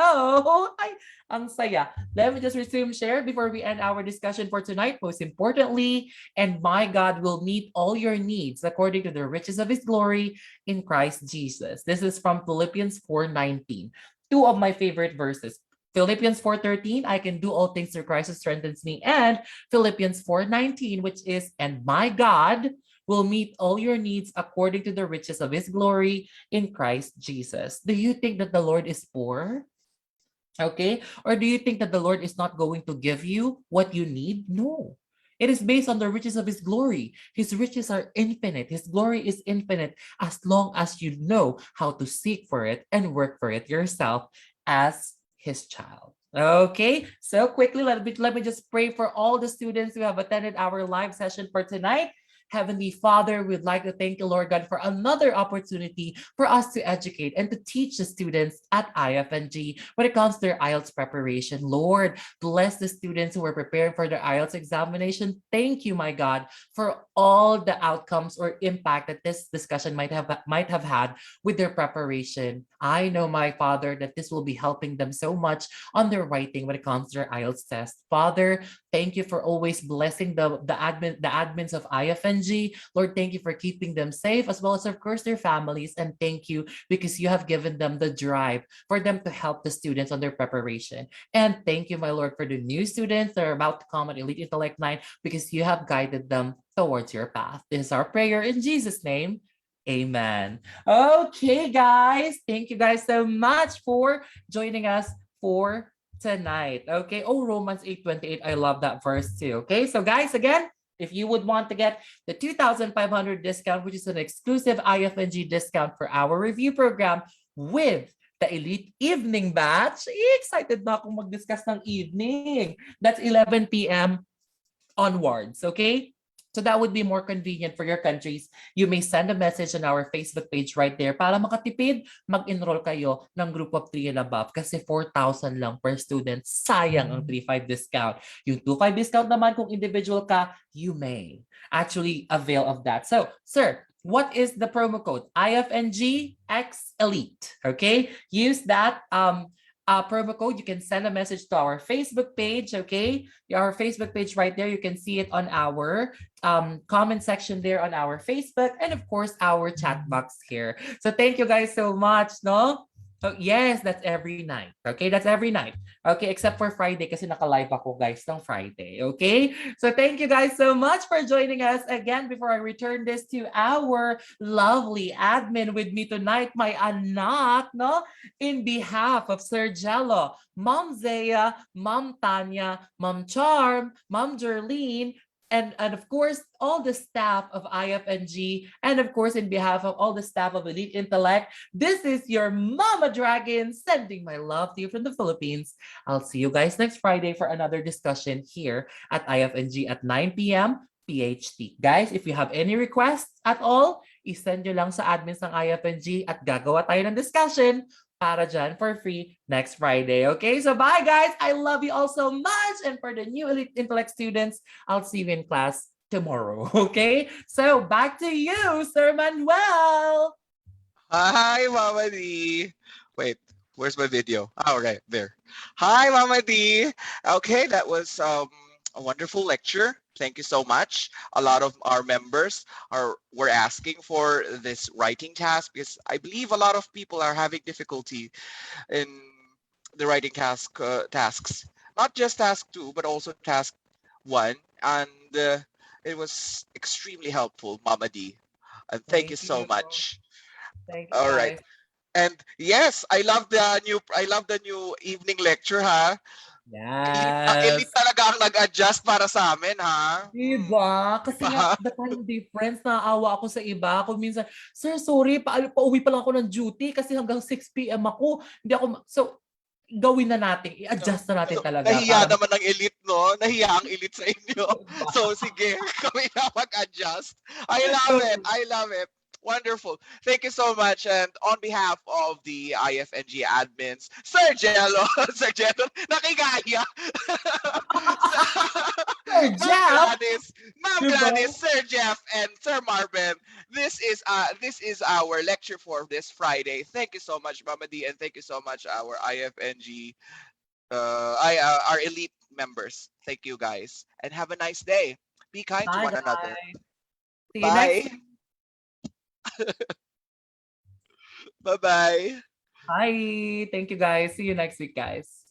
ang saya. Let me just resume share before we end our discussion for tonight. Most importantly, and my God will meet all your needs according to the riches of his glory in Christ Jesus. This is from Philippians 4:19. 2 of my favorite verses. Philippians 4:13, I can do all things through Christ who strengthens me. And Philippians 4:19, which is, and my God will meet all your needs according to the riches of his glory in Christ Jesus. Do you think that the Lord is poor? Okay? Or do you think that the Lord is not going to give you what you need? No. It is based on the riches of His glory. His riches are infinite. His glory is infinite as long as you know how to seek for it and work for it yourself as His child. Okay, so quickly, let me just pray for all the students who have attended our live session for tonight. Heavenly Father, we'd like to thank you, Lord God, for another opportunity for us to educate and to teach the students at IFNG when it comes to their IELTS preparation. Lord, bless the students who are preparing for their IELTS examination. Thank you, my God, for all the outcomes or impact that this discussion might have had with their preparation. I know, my Father, that this will be helping them so much on their writing when it comes to their IELTS test. Father, thank you for always blessing the admins of IFNG. Lord, thank you for keeping them safe as well as of course their families. And thank you because you have given them the drive for them to help the students on their preparation. And thank you, my Lord, for the new students that are about to come on Elite Intellect 9 because you have guided them towards your path. This is our prayer in Jesus' name. Amen. Okay, guys. Thank you guys so much for joining us for tonight. Okay. Oh, Romans 8:28. I love that verse too. Okay. So, guys, again, if you would want to get the 2,500 discount, which is an exclusive IFNG discount for our review program with the Elite Evening Batch, excited na akong mag-discuss ng evening. That's 11 p.m. onwards. Okay. So that would be more convenient for your countries. You may send a message on our Facebook page right there para makatipid, mag-enroll kayo ng group of 3 and above kasi 4,000 lang per student. Sayang ang 3,500 discount. Yung 2,500 discount naman kung individual ka, you may actually avail of that. So, sir, what is the promo code? IFNG X Elite. Okay? Use that promo code. You can send a message to our Facebook page. Okay? Our Facebook page right there. You can see it on our comment section there on our Facebook and of course our chat box here. So thank you guys so much, no? Oh, yes, that's every night. Okay, that's every night. Okay, except for Friday kasi naka-live ako guys ng Friday. Okay? So thank you guys so much for joining us again. Before I return this to our lovely admin with me tonight, my anak, no? In behalf of Sir Jello, Mom Zaya, Mom Tanya, Mom Charm, Mom Jerlene, and of course all the staff of IFNG, and of course in behalf of all the staff of Elite Intellect, this is your Mama Dragon sending my love to you from the Philippines. I'll see you guys next Friday for another discussion here at IFNG at 9 p.m. PHT. Guys, if you have any requests at all, isend nyo lang sa admins ng IFNG at gagawa tayo ng discussion para dyan for free next Friday. Okay, so bye guys. I love you all so much. And for the new Elite Intellect students, I'll see you in class tomorrow. Okay, so back to you, Sir Manuel. Hi, Mama D. Wait, where's my video? Oh, right there. Hi, Mama D. Okay, that was a wonderful lecture. Thank you so much. A lot of our members were asking for this writing task because I believe a lot of people are having difficulty in the writing tasks. Not just task 2, but also task 1. And it was extremely helpful, Mama D. And thank you Thank so you. much. Thank you All right. guys. And yes, I love the new evening lecture, ha. Elite Yes. talaga ang nag-adjust para sa amin, ha. Diba? Kasi nga, Diba? the time difference, naawa ako sa iba. Kung minsan, sir, sorry, pauwi pa lang ako ng duty kasi hanggang 6 p.m. ako. Hindi ako, so, gawin na natin, i-adjust na natin talaga Nahiya para naman ng elite, no? Nahiya ang elite sa inyo. diba? So, sige, kami na mag-adjust. I love it. I love it. Wonderful. Thank you so much. And on behalf of the IFNG admins, Sir Jello, Sir Jello, nakigaya. Sir Ma'am Jeff, Gladys, Ma'am diba? Gladys, Sir Jeff, and Sir Marvin. This is our lecture for this Friday. Thank you so much, Mama D, and thank you so much our IFNG our elite members. Thank you guys, and have a nice day. Be kind to Bye, one guys. another. See you next Bye. week. Bye bye. Bye. Thank you, guys. See you next week, guys.